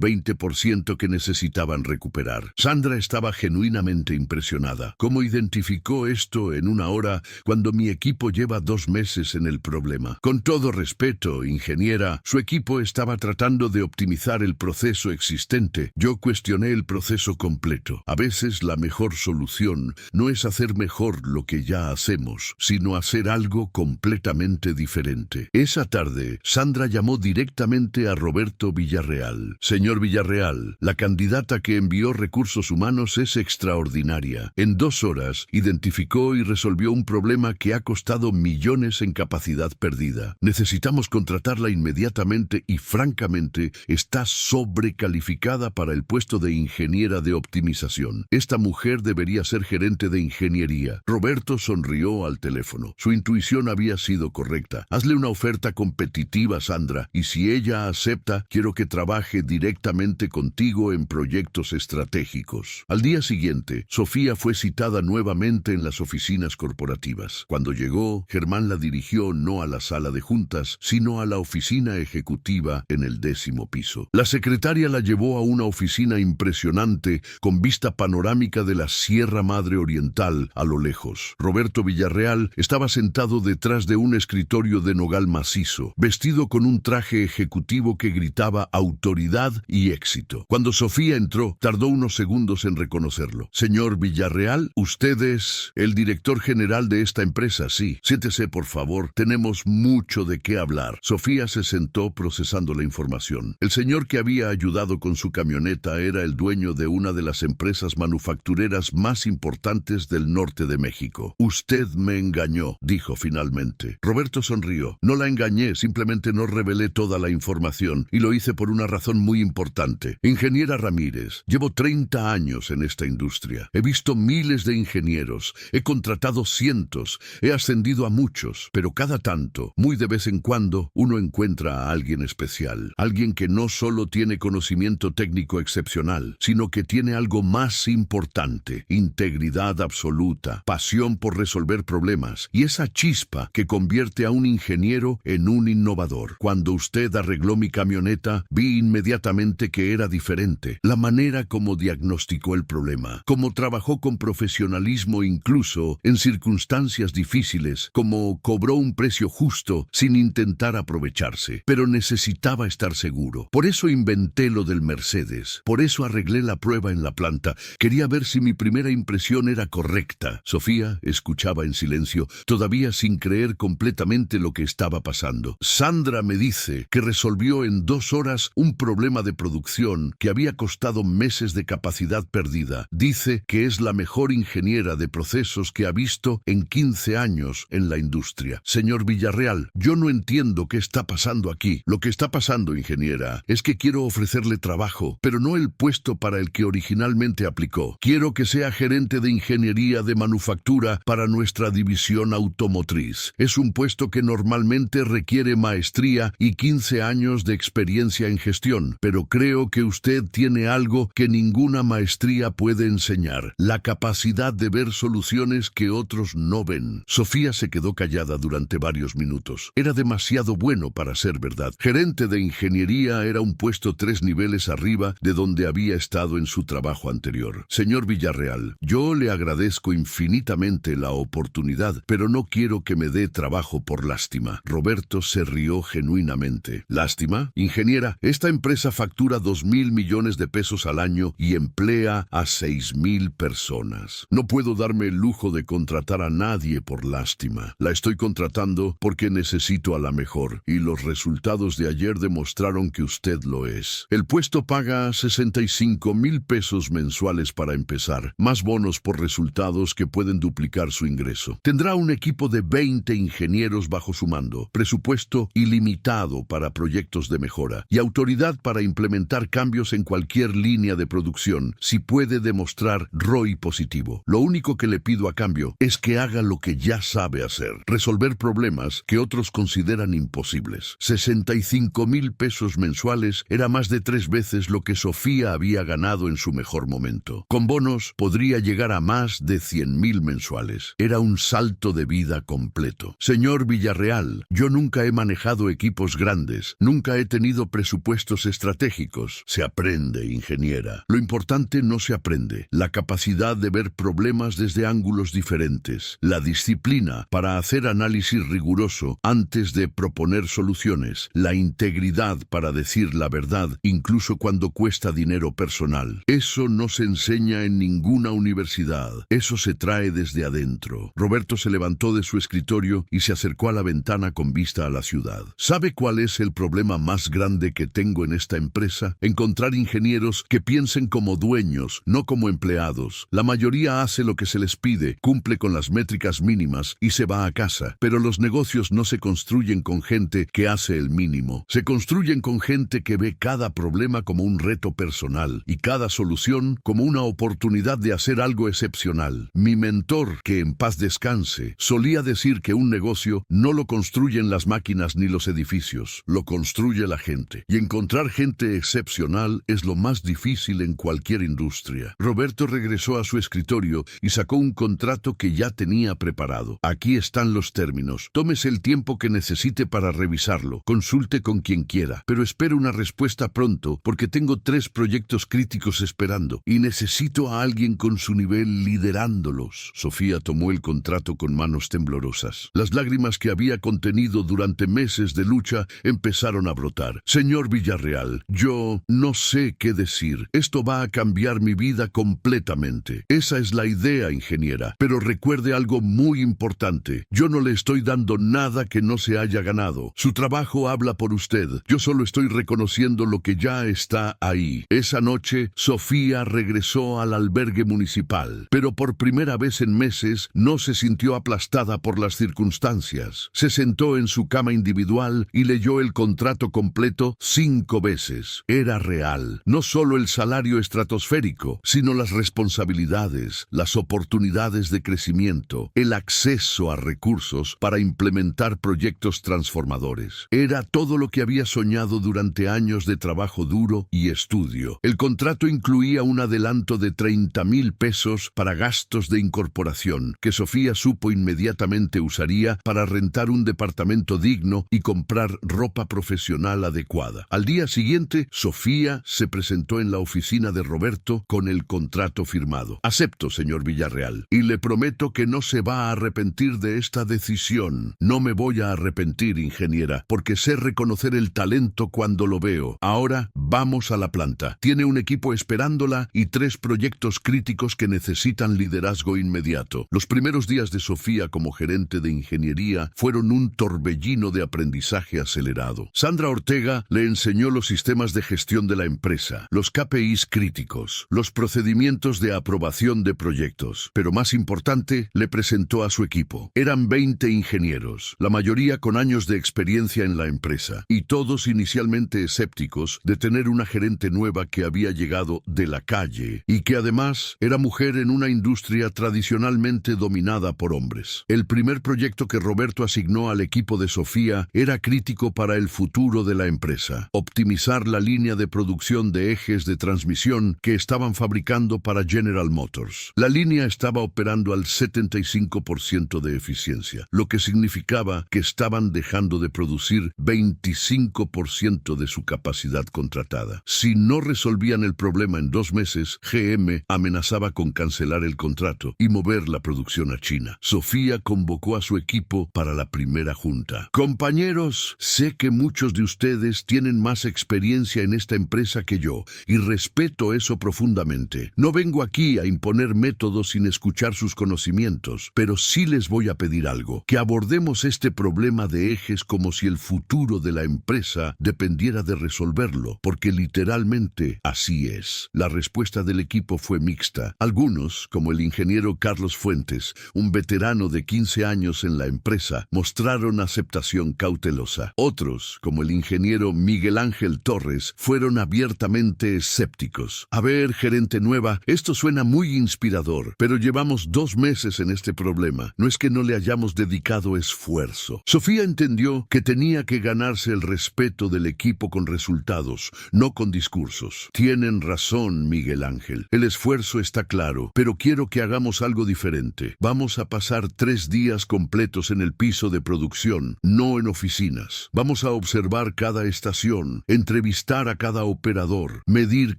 20% que necesitaban recuperar. Sandra estaba genuinamente impresionada. ¿Cómo identificó esto en 1 hora cuando mi equipo lleva 2 meses en el problema? Con todo respeto, ingeniera, su equipo estaba tratando de optimizar el proceso existente. Yo cuestioné el proceso completo. A veces la mejor solución no es hacer mejor lo que ya hacemos, sino hacer algo completamente diferente. Esa tarde, Sandra llamó directamente a Roberto Villarreal. Señor Villarreal, la candidata que envió Recursos Humanos es extraordinaria. En 2 horas, identificó y resolvió un problema que ha costado millones en capacidad perdida. Necesitamos contratarla inmediatamente y, francamente, está sobrecalificada para el puesto de ingeniera de optimización. Esta mujer debería ser gerente de ingeniería. Roberto sonrió al teléfono. Su intuición había sido correcta. Hazle una oferta competitiva, Sandra, y si ella acepta, quiero que trabaje directamente contigo en proyectos estratégicos. Al día siguiente, Sofía fue citada nuevamente en las oficinas corporativas. Cuando llegó, Germán la dirigió no a la sala de juntas, sino a la oficina ejecutiva en el 10º piso. La secretaria la llevó a una oficina impresionante con vista panorámica de la Sierra Madre Oriental a lo lejos. Roberto Villarreal estaba sentado detrás de un escritorio de nogal macizo, vestido con un traje ejecutivo que gritaba autoridad y éxito. Cuando Sofía entró, tardó unos segundos en reconocerlo. Señor Villarreal, usted es el director general de esta empresa, sí. Siéntese, por favor, tenemos mucho de qué hablar. Sofía se sentó procesando la información. El señor que había ayudado con su camioneta era el dueño de una de las empresas manufactureras más importantes del norte de México. Usted Usted me engañó, dijo finalmente. Roberto sonrió. No la engañé, simplemente no revelé toda la información y lo hice por una razón muy importante. Ingeniera Ramírez, llevo 30 años en esta industria. He visto miles de ingenieros, he contratado cientos, he ascendido a muchos, pero cada tanto, muy de vez en cuando, uno encuentra a alguien especial. Alguien que no solo tiene conocimiento técnico excepcional, sino que tiene algo más importante: integridad absoluta, pasión por resolver problemas y esa chispa que convierte a un ingeniero en un innovador. Cuando usted arregló mi camioneta, vi inmediatamente que era diferente. La manera como diagnosticó el problema, cómo trabajó con profesionalismo incluso en circunstancias difíciles, cómo cobró un precio justo sin intentar aprovecharse. Pero necesitaba estar seguro. Por eso inventé lo del Mercedes. Por eso arreglé la prueba en la planta. Quería ver si mi primera impresión era correcta. Sofía escuchaba en silencio, todavía sin creer completamente lo que estaba pasando. Sandra me dice que resolvió en 2 horas un problema de producción que había costado meses de capacidad perdida. Dice que es la mejor ingeniera de procesos que ha visto en 15 años en la industria. Señor Villarreal, yo no entiendo qué está pasando aquí. Lo que está pasando, ingeniera, es que quiero ofrecerle trabajo, pero no el puesto para el que originalmente aplicó. Quiero que sea gerente de ingeniería de manufactura para nuestra división automotriz. Es un puesto que normalmente requiere maestría y 15 años de experiencia en gestión, pero creo que usted tiene algo que ninguna maestría puede enseñar: la capacidad de ver soluciones que otros no ven. Sofía se quedó callada durante varios minutos. Era demasiado bueno para ser verdad. Gerente de ingeniería era un puesto 3 niveles arriba de donde había estado en su trabajo anterior. Señor Villarreal, yo le agradezco infinitamente la oportunidad, pero no quiero que me dé trabajo por lástima. Roberto se rió genuinamente. ¿Lástima? Ingeniera, esta empresa factura 2.000 millones de pesos al año y emplea a 6.000 personas. No puedo darme el lujo de contratar a nadie por lástima. La estoy contratando porque necesito a la mejor, y los resultados de ayer demostraron que usted lo es. El puesto paga 65.000 pesos mensuales para empezar, más bonos por resultados que pueden duplicar su ingreso. Tendrá un equipo de 20 ingenieros bajo su mando, presupuesto ilimitado para proyectos de mejora y autoridad para implementar cambios en cualquier línea de producción si puede demostrar ROI positivo. Lo único que le pido a cambio es que haga lo que ya sabe hacer: resolver problemas que otros consideran imposibles. 65.000 pesos mensuales era más de 3 veces lo que Sofía había ganado en su mejor momento. Con bonos podría llegar a más de 100.000 mensuales. Era un salto de vida completo. Señor Villarreal, yo nunca he manejado equipos grandes, nunca he tenido presupuestos estratégicos. Se aprende, ingeniera. Lo importante no se aprende: la capacidad de ver problemas desde ángulos diferentes, la disciplina para hacer análisis riguroso antes de proponer soluciones, la integridad para decir la verdad incluso cuando cuesta dinero personal. Eso no se enseña en ninguna universidad. Eso se trae desde adentro. Roberto se levantó de su escritorio y se acercó a la ventana con vista a la ciudad. ¿Sabe cuál es el problema más grande que tengo en esta empresa? Encontrar ingenieros que piensen como dueños, no como empleados. La mayoría hace lo que se les pide, cumple con las métricas mínimas y se va a casa. Pero los negocios no se construyen con gente que hace el mínimo. Se construyen con gente que ve cada problema como un reto personal y cada solución como una oportunidad de hacer algo excepcional. Mi mentor, que en paz descanse, solía decir que un negocio no lo construyen las máquinas ni los edificios, lo construye la gente. Y encontrar gente excepcional es lo más difícil en cualquier industria. Roberto regresó a su escritorio y sacó un contrato que ya tenía preparado. Aquí están los términos. Tómese el tiempo que necesite para revisarlo. Consulte con quien quiera, pero espere una respuesta pronto porque tengo 3 proyectos críticos esperando y necesito a alguien con su nivel liderándolos. Sofía tomó el contrato con manos temblorosas. Las lágrimas que había contenido durante meses de lucha empezaron a brotar. Señor Villarreal, yo no sé qué decir. Esto va a cambiar mi vida completamente. Esa es la idea, ingeniera. Pero recuerde algo muy importante. Yo no le estoy dando nada que no se haya ganado. Su trabajo habla por usted. Yo solo estoy reconociendo lo que ya está ahí. Esa noche, Sofía regresó al albergue municipal, pero por primera vez en meses no se sintió aplastada por las circunstancias. Se sentó en su cama individual y leyó el contrato completo 5 veces. Era real. No solo el salario estratosférico, sino las responsabilidades, las oportunidades de crecimiento, el acceso a recursos para implementar proyectos transformadores. Era todo lo que había soñado durante años de trabajo duro y estudio. El contrato incluía un adelanto de 30,000 pesos para gastos de incorporación, que Sofía supo inmediatamente usaría para rentar un departamento digno y comprar ropa profesional adecuada. Al día siguiente, Sofía se presentó en la oficina de Roberto con el contrato firmado. Acepto, señor Villarreal, y le prometo que no se va a arrepentir de esta decisión. No me voy a arrepentir, ingeniera, porque sé reconocer el talento cuando lo veo. Ahora vamos a la planta. Tiene un equipo esperándola y 3 proyectos críticos que necesitan liderazgo inmediato. Los primeros días de Sofía como gerente de ingeniería fueron un torbellino de aprendizaje acelerado. Sandra Ortega le enseñó los sistemas de gestión de la empresa, los KPIs críticos, los procedimientos de aprobación de proyectos, pero más importante, le presentó a su equipo. Eran 20 ingenieros, la mayoría con años de experiencia en la empresa, y todos inicialmente escépticos de tener una gerente nueva que había llegado de la calle y que además era mujer en una industria tradicionalmente dominada por hombres. El primer proyecto que Roberto asignó al equipo de Sofía era crítico para el futuro de la empresa: optimizar la línea de producción de ejes de transmisión que estaban fabricando para General Motors. La línea estaba operando al 75% de eficiencia, lo que significaba que estaban dejando de producir 25% de su capacidad contratada. Si no resolvían el problema en 2 meses, GM amenazaba con cancelar el contrato y mover la producción a China. Sofía convocó a su equipo para la primera junta. Compañeros, sé que muchos de ustedes tienen más experiencia en esta empresa que yo, y respeto eso profundamente. No vengo aquí a imponer métodos sin escuchar sus conocimientos, pero sí les voy a pedir algo: que abordemos este problema de ejes como si el futuro de la empresa dependiera de resolverlo, porque literalmente así es. La respuesta del equipo fue mixta. Algunos, como el ingeniero Carlos Fuentes, un veterano de 15 años en la empresa, mostraron aceptación cautelosa. Otros, como el ingeniero Miguel Ángel Torres, fueron abiertamente escépticos. A ver, gerente nueva, esto suena muy inspirador, pero llevamos 2 meses en este problema. No es que no le hayamos dedicado esfuerzo. Sofía entendió que tenía que ganarse el respeto del equipo con resultados, no con discursos. Tienen razón, Miguel Ángel. El esfuerzo está claro, pero quiero que hagamos algo diferente. Vamos a pasar 3 días completos en el piso de producción, no en oficinas. Vamos a observar cada estación, entrevistar a cada operador, medir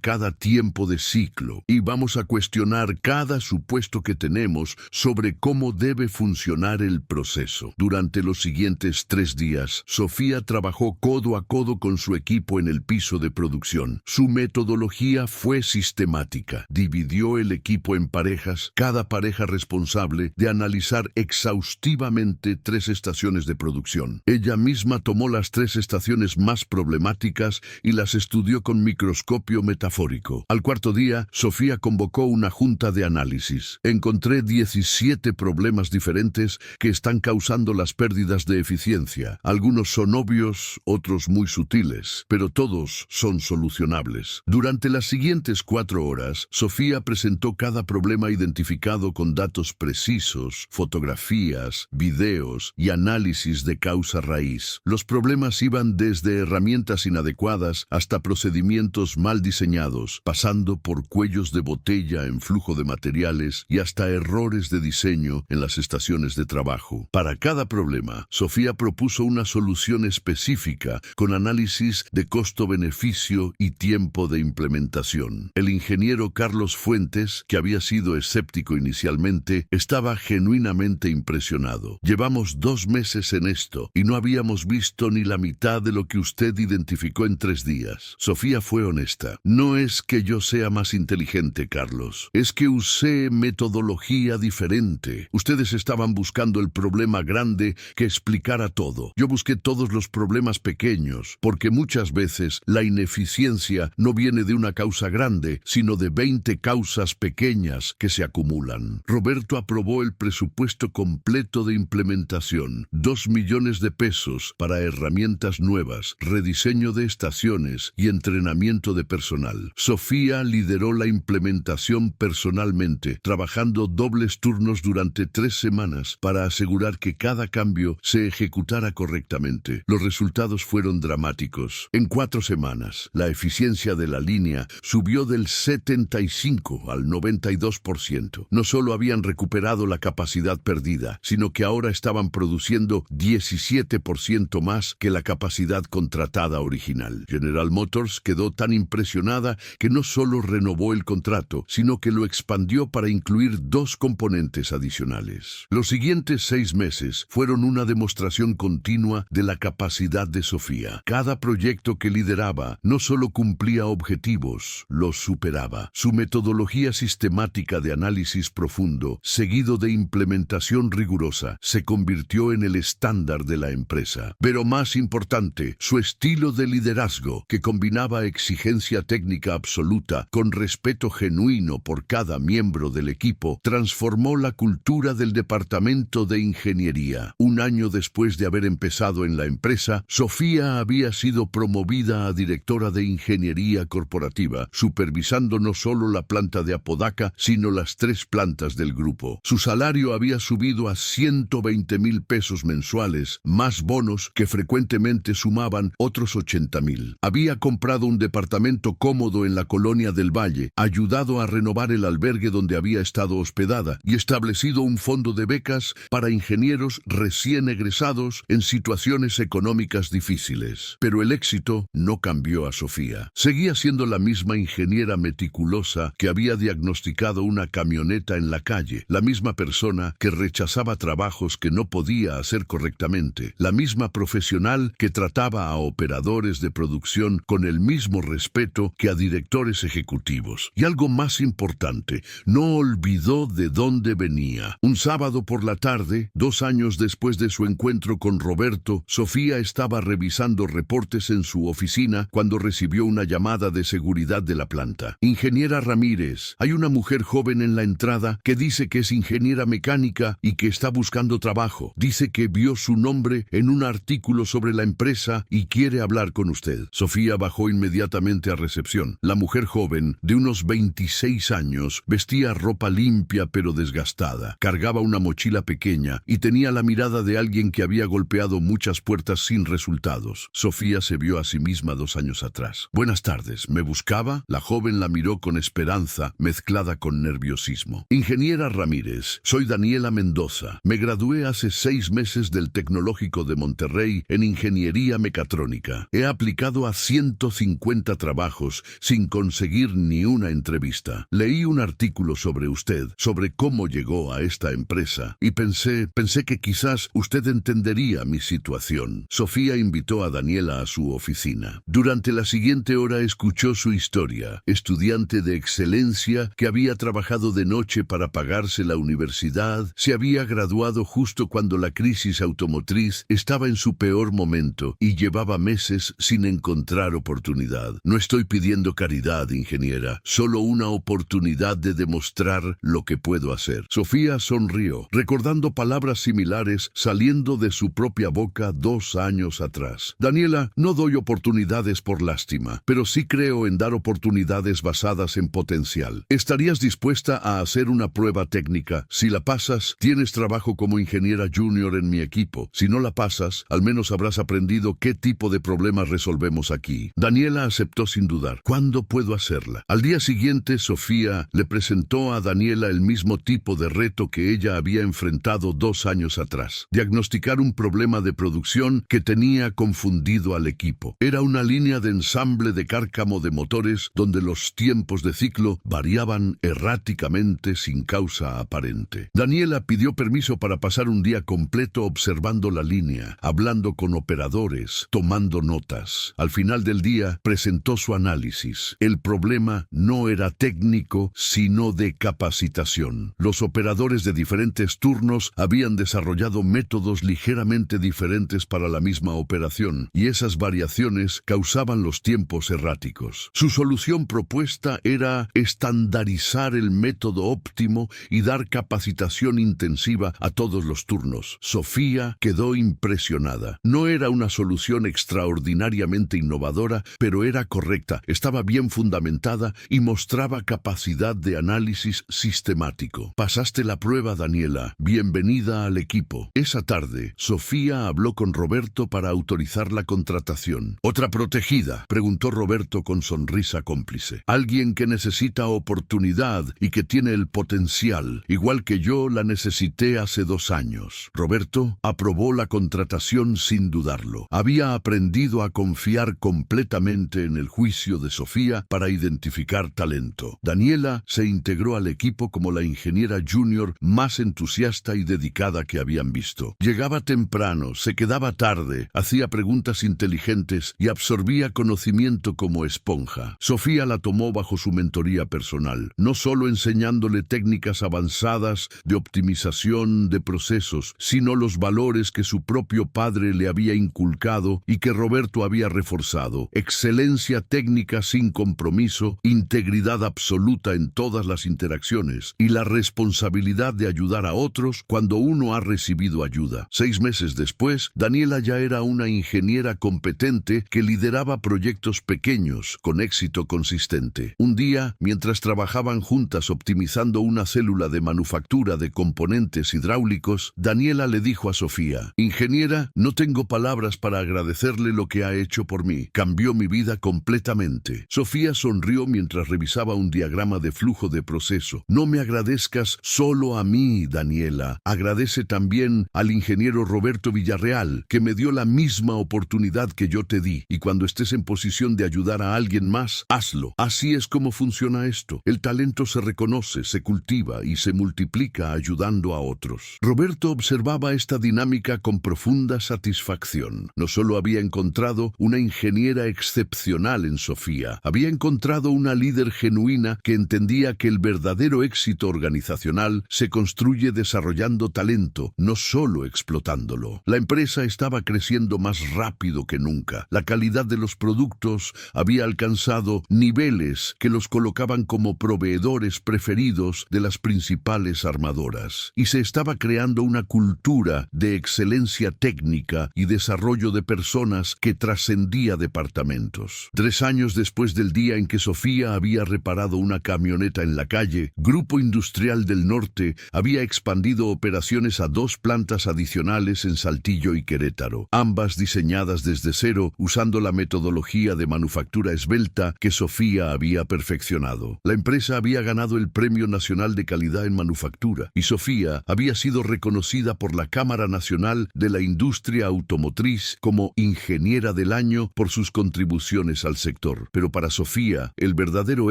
cada tiempo de ciclo, y vamos a cuestionar cada supuesto que tenemos sobre cómo debe funcionar el proceso. Durante los siguientes 3 días, Sofía trabajó codo a codo con su equipo en el piso de producción. Su metodología fue sistemática. Dividió el equipo en parejas, cada pareja responsable de analizar exhaustivamente 3 estaciones de producción. Ella misma tomó las 3 estaciones más problemáticas y las estudió con microscopio metafórico. Al 4.º día, Sofía convocó una junta de análisis. Encontré 17 problemas diferentes que están causando las pérdidas de eficiencia. Algunos son obvios, otros muy sutiles, pero todos son solucionables. Durante las siguientes 4 horas, Sofía presentó cada problema identificado con datos precisos, fotografías, videos y análisis de causa raíz. Los problemas iban desde herramientas inadecuadas hasta procedimientos mal diseñados, pasando por cuellos de botella en flujo de materiales y hasta errores de diseño en las estaciones de trabajo. Para cada problema, Sofía propuso una solución específica con análisis de costo-beneficio y tiempo de implementación. El ingeniero Carlos Fuentes, que había sido escéptico inicialmente, estaba genuinamente impresionado. Llevamos 2 meses en esto y no habíamos visto ni la mitad de lo que usted identificó en 3 días. Sofía fue honesta. No es que yo sea más inteligente, Carlos. Es que usé metodología diferente. Ustedes estaban buscando el problema grande que explicara todo. Yo busqué todos los problemas pequeños, porque muchas veces la ineficiencia no viene de una causa grande, sino de 20 causas pequeñas que se acumulan. Roberto aprobó el presupuesto completo de implementación, 2 millones de pesos para herramientas nuevas, rediseño de estaciones y entrenamiento de personal. Sofía lideró la implementación personalmente, trabajando dobles turnos durante 3 semanas para asegurar que cada cambio se ejecutara correctamente. Los resultados fueron dramáticos. En 4 semanas, la eficiencia de la línea subió del 75 al 92%. No solo habían recuperado la capacidad perdida, sino que ahora estaban produciendo 17% más que la capacidad contratada original. General Motors quedó tan impresionada que no solo renovó el contrato, sino que lo expandió para incluir 2 componentes adicionales. Los siguientes 6 meses fueron una demostración continua de la capacidad de Sofía. Cada proyecto que lideraba no solo cumplía objetivos, los superaba. Su metodología sistemática de análisis profundo, seguido de implementación rigurosa, se convirtió en el estándar de la empresa. Pero más importante, su estilo de liderazgo, que combinaba exigencia técnica absoluta con respeto genuino por cada miembro del equipo, transformó la cultura del departamento de ingeniería. Un año después de haber empezado en la empresa, Sofía había sido promovida a directora de ingeniería corporativa, supervisando no solo la planta de Apodaca, sino las 3 plantas del grupo. Su salario había subido a 120,000 pesos mensuales, más bonos que frecuentemente sumaban otros 80,000. Había comprado un departamento cómodo en la colonia del Valle, ayudado a renovar el albergue donde había estado hospedada y establecido un fondo de becas para ingenieros recién egresados en situaciones económicas difíciles. Pero el éxito no cambió a Sofía. Seguía siendo la misma ingeniera meticulosa que había diagnosticado una camioneta en la calle, la misma persona que rechazaba trabajos que no podía hacer correctamente, la misma profesional que trataba a operadores de producción con el mismo respeto que a directores ejecutivos. Y algo más importante, no olvidó de dónde venía. Un sábado por la tarde, 2 años después de su encuentro con Roberto, Sofía estaba revisando reportes en su oficina cuando recibió una llamada de seguridad de la planta. Ingeniera Ramírez, hay una mujer joven en la entrada que dice que es ingeniera mecánica y que está buscando trabajo. Dice que vio su nombre en un artículo sobre la empresa y quiere hablar con usted. Sofía bajó inmediatamente a recepción. La mujer joven, de unos 26 años, vestía ropa limpia pero desgastada. Cargaba una mochila pequeña y tenía la mirada de alguien que había golpeado muchas puertas sin resultados. Sofía se vio a sí misma 2 años atrás. Buenas tardes, ¿me buscaba? La joven la miró con esperanza, mezclada con nerviosismo. Ingeniera Ramírez, soy Daniela Mendoza. Me gradué hace 6 meses del Tecnológico de Monterrey en Ingeniería Mecatrónica. He aplicado a 150 trabajos sin conseguir ni una entrevista. Leí un artículo sobre usted, sobre cómo llegó a esta empresa, y pensé que quizás usted entendería mi situación. Sofía invitó a Daniela a su oficina. Durante la siguiente hora escuchó su historia. Estudiante de excelencia que había trabajado de noche para pagarse la universidad, se había graduado justo cuando la crisis automotriz estaba en su peor momento y llevaba meses sin encontrar oportunidad. No estoy pidiendo caridad, ingeniera, solo una oportunidad de demostrar lo que puedo hacer. Sofía sonrió, recordando palabras similares saliendo de su propia boca 2 años atrás. Daniela, no doy oportunidades por lástima, pero sí creo en dar oportunidades basadas en potencial. ¿Estarías dispuesta a hacer una prueba técnica? Si la pasas, tienes trabajo como ingeniera junior en mi equipo. Si no la pasas, al menos habrás aprendido qué tipo de problemas resolvemos aquí. Daniela aceptó sin dudar. ¿Cuándo puedo hacerla? Al día siguiente, Sofía le presentó a Daniela el mismo tipo de reto que ella había enfrentado 2 años atrás. Diagnosticar un problema de producción que tenía confundido al equipo. Era una línea de ensamble de cárcamo de motores donde los tiempos de ciclo variaban erráticamente sin causa aparente. Daniela pidió permiso para pasar un día completo observando la línea, hablando con operadores, tomando notas. Al final del día, presentó su análisis. El problema no era técnico, sino de capacitación. Los operadores de diferentes turnos habían desarrollado métodos ligeramente diferentes para la misma operación, y esas variaciones causaban molestaban los tiempos erráticos. Su solución propuesta era estandarizar el método óptimo y dar capacitación intensiva a todos los turnos. Sofía quedó impresionada. No era una solución extraordinariamente innovadora, pero era correcta, estaba bien fundamentada y mostraba capacidad de análisis sistemático. Pasaste la prueba, Daniela. Bienvenida al equipo. Esa tarde, Sofía habló con Roberto para autorizar la contratación. ¿Otra protegida?, preguntó Roberto con sonrisa cómplice. Alguien que necesita oportunidad y que tiene el potencial, igual que yo la necesité hace 2 años. Roberto aprobó la contratación sin dudarlo. Había aprendido a confiar completamente en el juicio de Sofía para identificar talento. Daniela se integró al equipo como la ingeniera junior más entusiasta y dedicada que habían visto. Llegaba temprano, se quedaba tarde, hacía preguntas inteligentes y absorbía conocimiento como esponja. Sofía la tomó bajo su mentoría personal, no solo enseñándole técnicas avanzadas de optimización de procesos, sino los valores que su propio padre le había inculcado y que Roberto había reforzado: excelencia técnica sin compromiso, integridad absoluta en todas las interacciones y la responsabilidad de ayudar a otros cuando uno ha recibido ayuda. 6 meses después, Daniela ya era una ingeniera competente que lideraba proyectos pequeños con éxito consistente. Un día, mientras trabajaban juntas optimizando una célula de manufactura de componentes hidráulicos, Daniela le dijo a Sofía: ingeniera, no tengo palabras para agradecerle lo que ha hecho por mí. Cambió mi vida completamente. Sofía sonrió mientras revisaba un diagrama de flujo de proceso. No me agradezcas solo a mí, Daniela. Agradece también al ingeniero Roberto Villarreal, que me dio la misma oportunidad que yo te di. Y cuando estés en posición de ayudar a alguien más, hazlo. Así es como funciona esto. El talento se reconoce, se cultiva y se multiplica ayudando a otros. Roberto observaba esta dinámica con profunda satisfacción. No solo había encontrado una ingeniera excepcional en Sofía, había encontrado una líder genuina que entendía que el verdadero éxito organizacional se construye desarrollando talento, no solo explotándolo. La empresa estaba creciendo más rápido que nunca. La calidad de los productos había alcanzado niveles que los colocaban como proveedores preferidos de las principales armadoras. Y se estaba creando una cultura de excelencia técnica y desarrollo de personas que trascendía departamentos. 3 años después del día en que Sofía había reparado una camioneta en la calle, Grupo Industrial del Norte había expandido operaciones a 2 plantas adicionales en Saltillo y Querétaro, ambas diseñadas desde cero usando la metodología de manufactura esbelta que Sofía había perfeccionado. La empresa había ganado el Premio Nacional de Calidad en Manufactura y Sofía había sido reconocida por la Cámara Nacional de la Industria Automotriz como Ingeniera del Año por sus contribuciones al sector. Pero para Sofía, el verdadero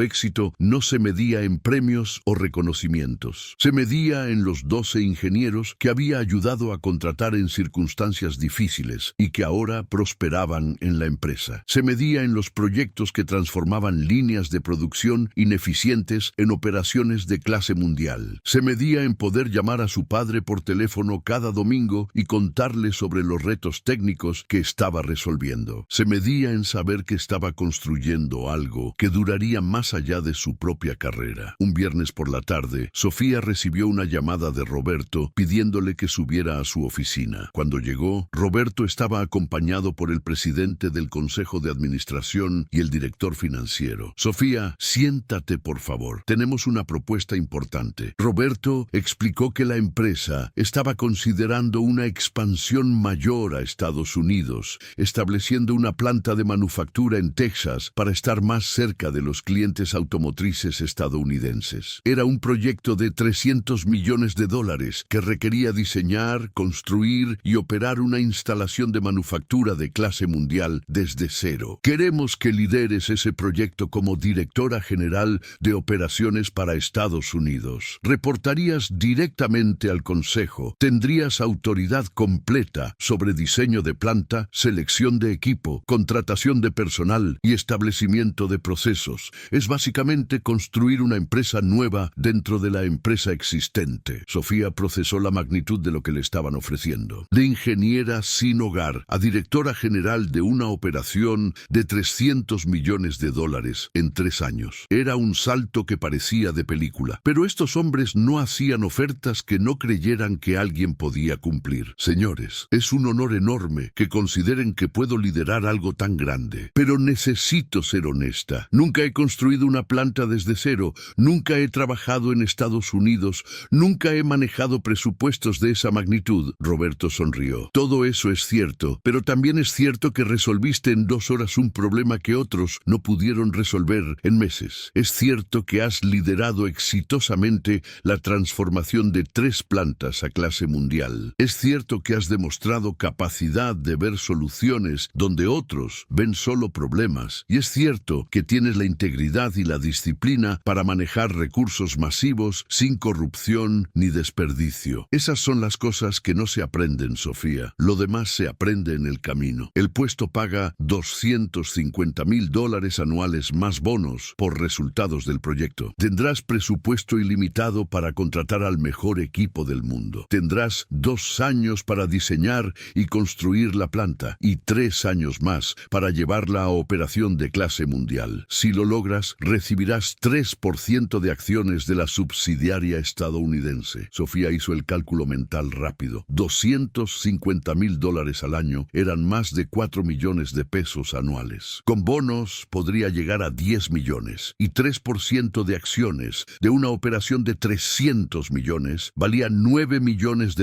éxito no se medía en premios o reconocimientos. Se medía en los 12 ingenieros que había ayudado a contratar en circunstancias difíciles y que ahora prosperaban en la empresa. Se medía en los proyectos que transformaban líneas de producción ineficientes en operaciones de clase mundial. Se medía en poder llamar a su padre por teléfono cada domingo y contarle sobre los retos técnicos que estaba resolviendo. Se medía en saber que estaba construyendo algo que duraría más allá de su propia carrera. Un viernes por la tarde, Sofía recibió una llamada de Roberto pidiéndole que subiera a su oficina. Cuando llegó, Roberto estaba acompañado por el presidente del Consejo de Administración y el director financiero. Sofía, siéntate por favor. Tenemos una propuesta importante. Roberto explicó que la empresa estaba considerando una expansión mayor a Estados Unidos, estableciendo una planta de manufactura en Texas para estar más cerca de los clientes automotrices estadounidenses. Era un proyecto de $300 millones que requería diseñar, construir y operar una instalación de manufactura de clase mundial desde cero. Queremos que lideres ese proyecto como directora general de operaciones para Estados Unidos. Reportarías directamente al Consejo, tendrías autoridad completa sobre diseño de planta, selección de equipo, contratación de personal y establecimiento de procesos. Es básicamente construir una empresa nueva dentro de la empresa existente. Sofía procesó la magnitud de lo que le estaban ofreciendo. De ingeniera sin hogar a directora general de una operación inversión de $300 millones en 3 años. Era un salto que parecía de película. Pero estos hombres no hacían ofertas que no creyeran que alguien podía cumplir. Señores, es un honor enorme que consideren que puedo liderar algo tan grande. Pero necesito ser honesta. Nunca he construido una planta desde cero. Nunca he trabajado en Estados Unidos. Nunca he manejado presupuestos de esa magnitud. Roberto sonrió. Todo eso es cierto, pero también es cierto que resolviste en 2 horas un problema que otros no pudieron resolver en meses. Es cierto que has liderado exitosamente la transformación de 3 plantas a clase mundial. Es cierto que has demostrado capacidad de ver soluciones donde otros ven solo problemas. Y es cierto que tienes la integridad y la disciplina para manejar recursos masivos sin corrupción ni desperdicio. Esas son las cosas que no se aprenden, Sofía. Lo demás se aprende en el camino. El puesto paga $250,000 anuales más bonos por resultados del proyecto. Tendrás presupuesto ilimitado para contratar al mejor equipo del mundo. Tendrás 2 años para diseñar y construir la planta y 3 años más para llevarla a operación de clase mundial. Si lo logras, recibirás 3% de acciones de la subsidiaria estadounidense. Sofía hizo el cálculo mental rápido. $250,000 al año eran más de 4 millones de pesos anuales. Con bonos podría llegar a 10 millones y 3% de acciones de una operación de 300 millones valía $9 millones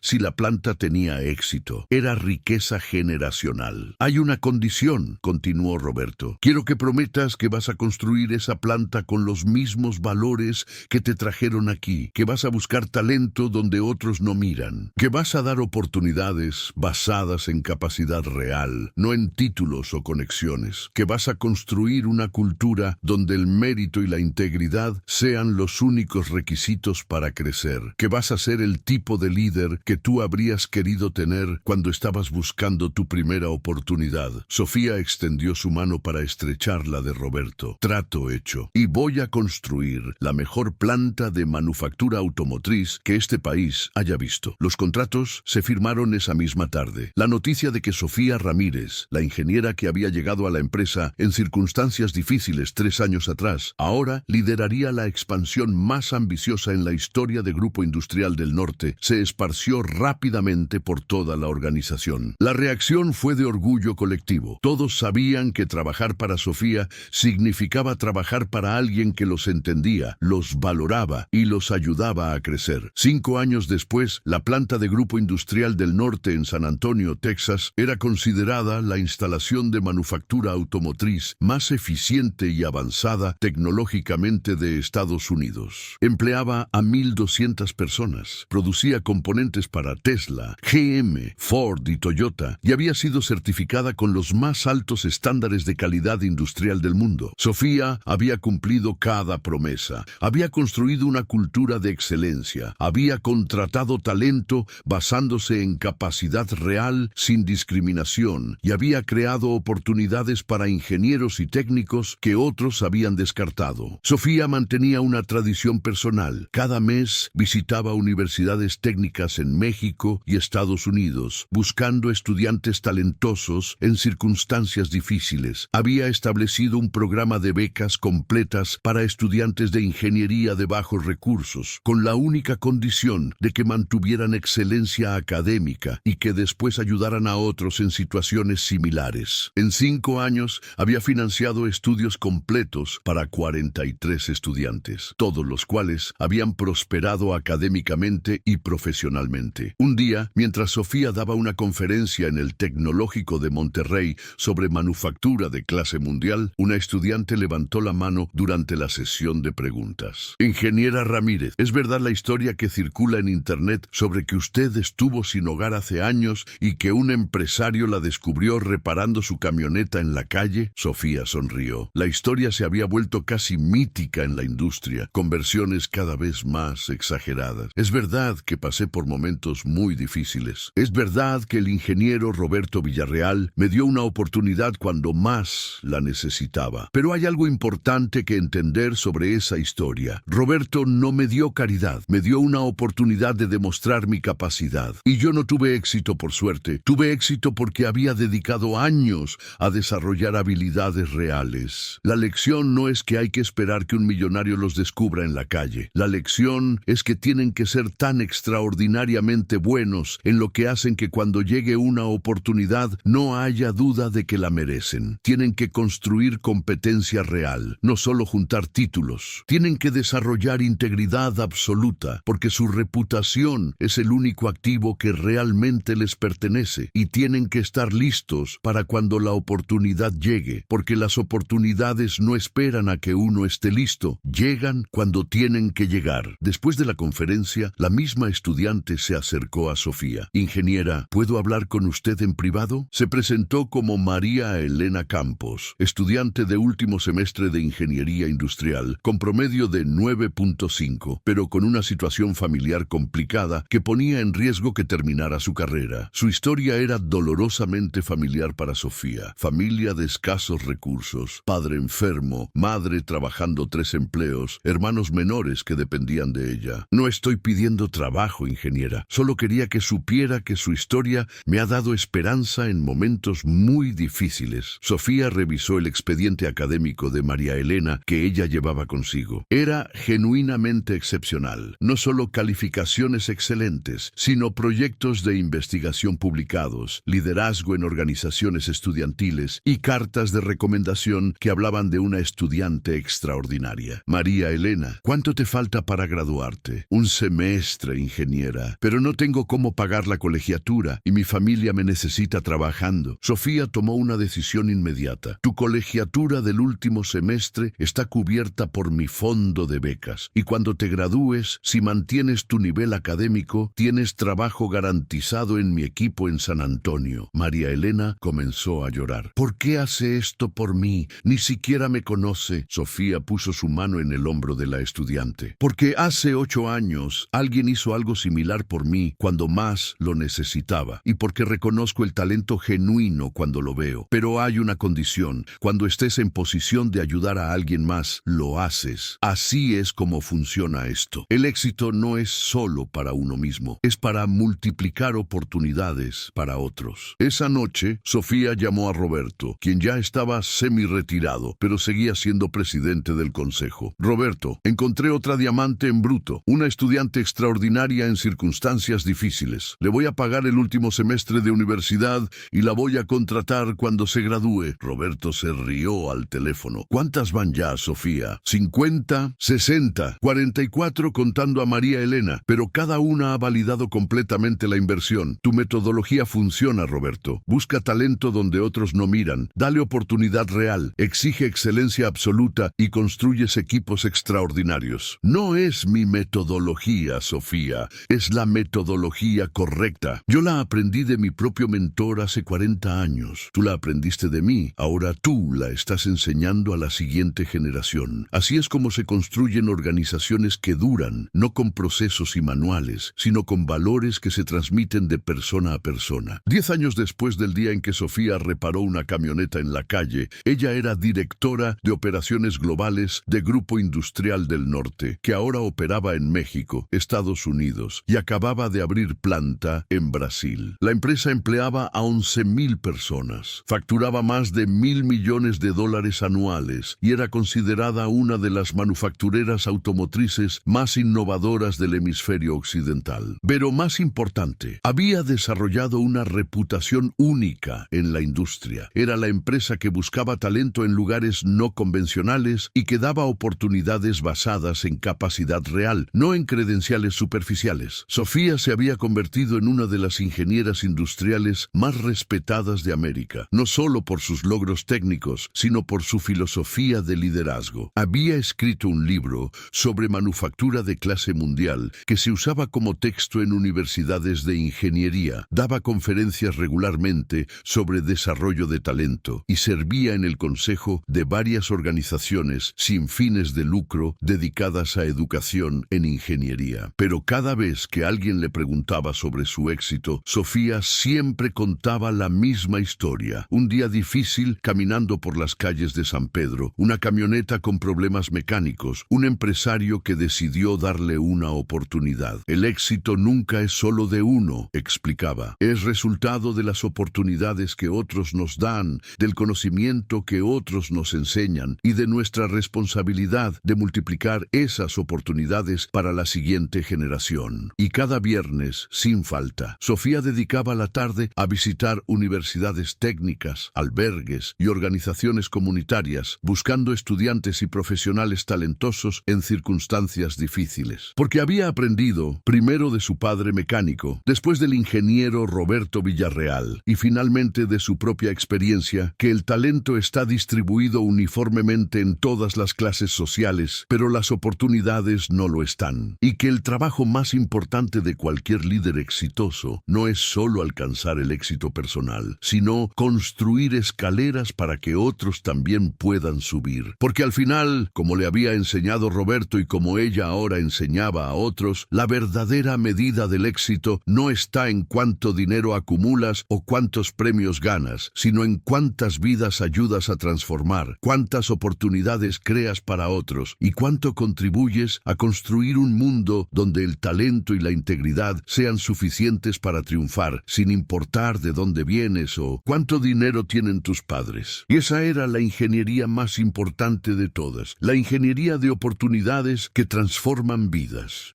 si la planta tenía éxito. Era riqueza generacional. Hay una condición, continuó Roberto. Quiero que prometas que vas a construir esa planta con los mismos valores que te trajeron aquí, que vas a buscar talento donde otros no miran, que vas a dar oportunidades basadas en capacidad real, no en títulos o conexiones, que vas a construir una cultura donde el mérito y la integridad sean los únicos requisitos para crecer, que vas a ser el tipo de líder que tú habrías querido tener cuando estabas buscando tu primera oportunidad. Sofía extendió su mano para estrechar la de Roberto. Trato hecho. Y voy a construir la mejor planta de manufactura automotriz que este país haya visto. Los contratos se firmaron esa misma tarde. La noticia de que Sofía Ramírez, la ingeniera que había llegado a la empresa en circunstancias difíciles 3 años atrás, ahora lideraría la expansión más ambiciosa en la historia de Grupo Industrial del Norte, se esparció rápidamente por toda la organización. La reacción fue de orgullo colectivo. Todos sabían que trabajar para Sofía significaba trabajar para alguien que los entendía, los valoraba y los ayudaba a crecer. 5 años después, la planta de Grupo Industrial del Norte en San Antonio, Texas, era considerada la instalación de manufactura automotriz más eficiente y avanzada tecnológicamente de Estados Unidos. Empleaba a 1,200 personas, producía componentes para Tesla, GM, Ford y Toyota y había sido certificada con los más altos estándares de calidad industrial del mundo. Sofía había cumplido cada promesa, había construido una cultura de excelencia, había contratado talento basándose en capacidad real sin discriminación y había creado oportunidades para ingenieros y técnicos que otros habían descartado. Sofía mantenía una tradición personal. Cada mes visitaba universidades técnicas en México y Estados Unidos, buscando estudiantes talentosos en circunstancias difíciles. Había establecido un programa de becas completas para estudiantes de ingeniería de bajos recursos, con la única condición de que mantuvieran excelencia académica y que después ayudaran a otros en situaciones similares. En 5 años había financiado estudios completos para 43 estudiantes, todos los cuales habían prosperado académicamente y profesionalmente. Un día, mientras Sofía daba una conferencia en el Tecnológico de Monterrey sobre manufactura de clase mundial, una estudiante levantó la mano durante la sesión de preguntas. Ingeniera Ramírez, ¿es verdad la historia que circula en Internet sobre que usted estuvo sin hogar hace años y que un empresario la descubrió reparando su camioneta en la calle? Sofía sonrió. La historia se había vuelto casi mítica en la industria, con versiones cada vez más exageradas. Es verdad que pasé por momentos muy difíciles. Es verdad que el ingeniero Roberto Villarreal me dio una oportunidad cuando más la necesitaba. Pero hay algo importante que entender sobre esa historia. Roberto no me dio caridad, me dio una oportunidad de demostrar mi capacidad. Y yo no tuve éxito por suerte, tuve éxito porque había dedicado años años a desarrollar habilidades reales. La lección no es que hay que esperar que un millonario los descubra en la calle. La lección es que tienen que ser tan extraordinariamente buenos en lo que hacen que cuando llegue una oportunidad no haya duda de que la merecen. Tienen que construir competencia real, no solo juntar títulos. Tienen que desarrollar integridad absoluta, porque su reputación es el único activo que realmente les pertenece. Y tienen que estar listos para cuando la oportunidad llegue, porque las oportunidades no esperan a que uno esté listo, llegan cuando tienen que llegar. Después de la conferencia, la misma estudiante se acercó a Sofía. Ingeniera, ¿puedo hablar con usted en privado? Se presentó como María Elena Campos, estudiante de último semestre de Ingeniería Industrial, con promedio de 9.5, pero con una situación familiar complicada que ponía en riesgo que terminara su carrera. Su historia era dolorosamente familiar para Sofía. Familia de escasos recursos, padre enfermo, madre trabajando 3 empleos, hermanos menores que dependían de ella. No estoy pidiendo trabajo, ingeniera. Solo quería que supiera que su historia me ha dado esperanza en momentos muy difíciles. Sofía revisó el expediente académico de María Elena que ella llevaba consigo. Era genuinamente excepcional. No solo calificaciones excelentes, sino proyectos de investigación publicados, liderazgo en organizaciones estudiantiles y cartas de recomendación que hablaban de una estudiante extraordinaria. María Elena, ¿cuánto te falta para graduarte? 1 semestre, ingeniera, pero no tengo cómo pagar la colegiatura y mi familia me necesita trabajando. Sofía tomó una decisión inmediata. Tu colegiatura del último semestre está cubierta por mi fondo de becas y cuando te gradúes, si mantienes tu nivel académico, tienes trabajo garantizado en mi equipo en San Antonio. María Elena comenzó a llorar. ¿Por qué hace esto por mí? Ni siquiera me conoce. Sofía puso su mano en el hombro de la estudiante. Porque hace 8 años alguien hizo algo similar por mí cuando más lo necesitaba. Y porque reconozco el talento genuino cuando lo veo. Pero hay una condición. Cuando estés en posición de ayudar a alguien más, lo haces. Así es como funciona esto. El éxito no es solo para uno mismo. Es para multiplicar oportunidades para otros. Esa noche, Sofía llamó a Roberto, quien ya estaba semi-retirado, pero seguía siendo presidente del consejo. Roberto, encontré otra diamante en bruto, una estudiante extraordinaria en circunstancias difíciles. Le voy a pagar el último semestre de universidad y la voy a contratar cuando se gradúe. Roberto se rió al teléfono. ¿Cuántas van ya, Sofía? 50, 60, 44 contando a María Elena, pero cada una ha validado completamente la inversión. Tu metodología funciona, Roberto. Busca talento donde otros no miran. Dale oportunidad real. Exige excelencia absoluta y construyes equipos extraordinarios. No es mi metodología, Sofía. Es la metodología correcta. Yo la aprendí de mi propio mentor hace 40 años. Tú la aprendiste de mí. Ahora tú la estás enseñando a la siguiente generación. Así es como se construyen organizaciones que duran, no con procesos y manuales, sino con valores que se transmiten de persona a persona. 10 años después del día en que Sofía reparó una camioneta en la calle, ella era directora de operaciones globales de Grupo Industrial del Norte, que ahora operaba en México, Estados Unidos, y acababa de abrir planta en Brasil. La empresa empleaba a 11,000 personas, facturaba más de $1,000 millones anuales y era considerada una de las manufactureras automotrices más innovadoras del hemisferio occidental. Pero más importante, había desarrollado una reputación única en la industria. Era la empresa que buscaba talento en lugares no convencionales y que daba oportunidades basadas en capacidad real, no en credenciales superficiales. Sofía se había convertido en una de las ingenieras industriales más respetadas de América, no solo por sus logros técnicos, sino por su filosofía de liderazgo. Había escrito un libro sobre manufactura de clase mundial que se usaba como texto en universidades de ingeniería, daba conferencias regularmente sobre desarrollo de talento y servía en el consejo de varias organizaciones sin fines de lucro dedicadas a educación en ingeniería. Pero cada vez que alguien le preguntaba sobre su éxito, Sofía siempre contaba la misma historia. Un día difícil caminando por las calles de San Pedro, una camioneta con problemas mecánicos, un empresario que decidió darle una oportunidad. El éxito nunca es solo de uno, explicaba. Es resultado de las oportunidades que otros nos dan, del conocimiento que otros nos enseñan y de nuestra responsabilidad de multiplicar esas oportunidades para la siguiente generación. Y cada viernes, sin falta, Sofía dedicaba la tarde a visitar universidades técnicas, albergues y organizaciones comunitarias, buscando estudiantes y profesionales talentosos en circunstancias difíciles. Porque había aprendido, primero de su padre mecánico, después del ingeniero Roberto Villarreal, y finalmente de su propia experiencia, que el talento está distribuido uniformemente en todas las clases sociales, pero las oportunidades no lo están. Y que el trabajo más importante de cualquier líder exitoso no es solo alcanzar el éxito personal, sino construir escaleras para que otros también puedan subir. Porque al final, como le había enseñado Roberto y como ella ahora enseñaba a otros, la verdadera medida del éxito no está en cuánto dinero acumulas o cuántos premios ganas, sino en cuántas vidas ayudas a transformar, cuántas oportunidades creas para otros y cuánto contribuyes a construir un mundo donde el talento y la integridad sean suficientes para triunfar, sin importar de dónde vienes o cuánto dinero tienen tus padres. Y esa era la ingeniería más importante de todas, la ingeniería de oportunidades que transforman vidas.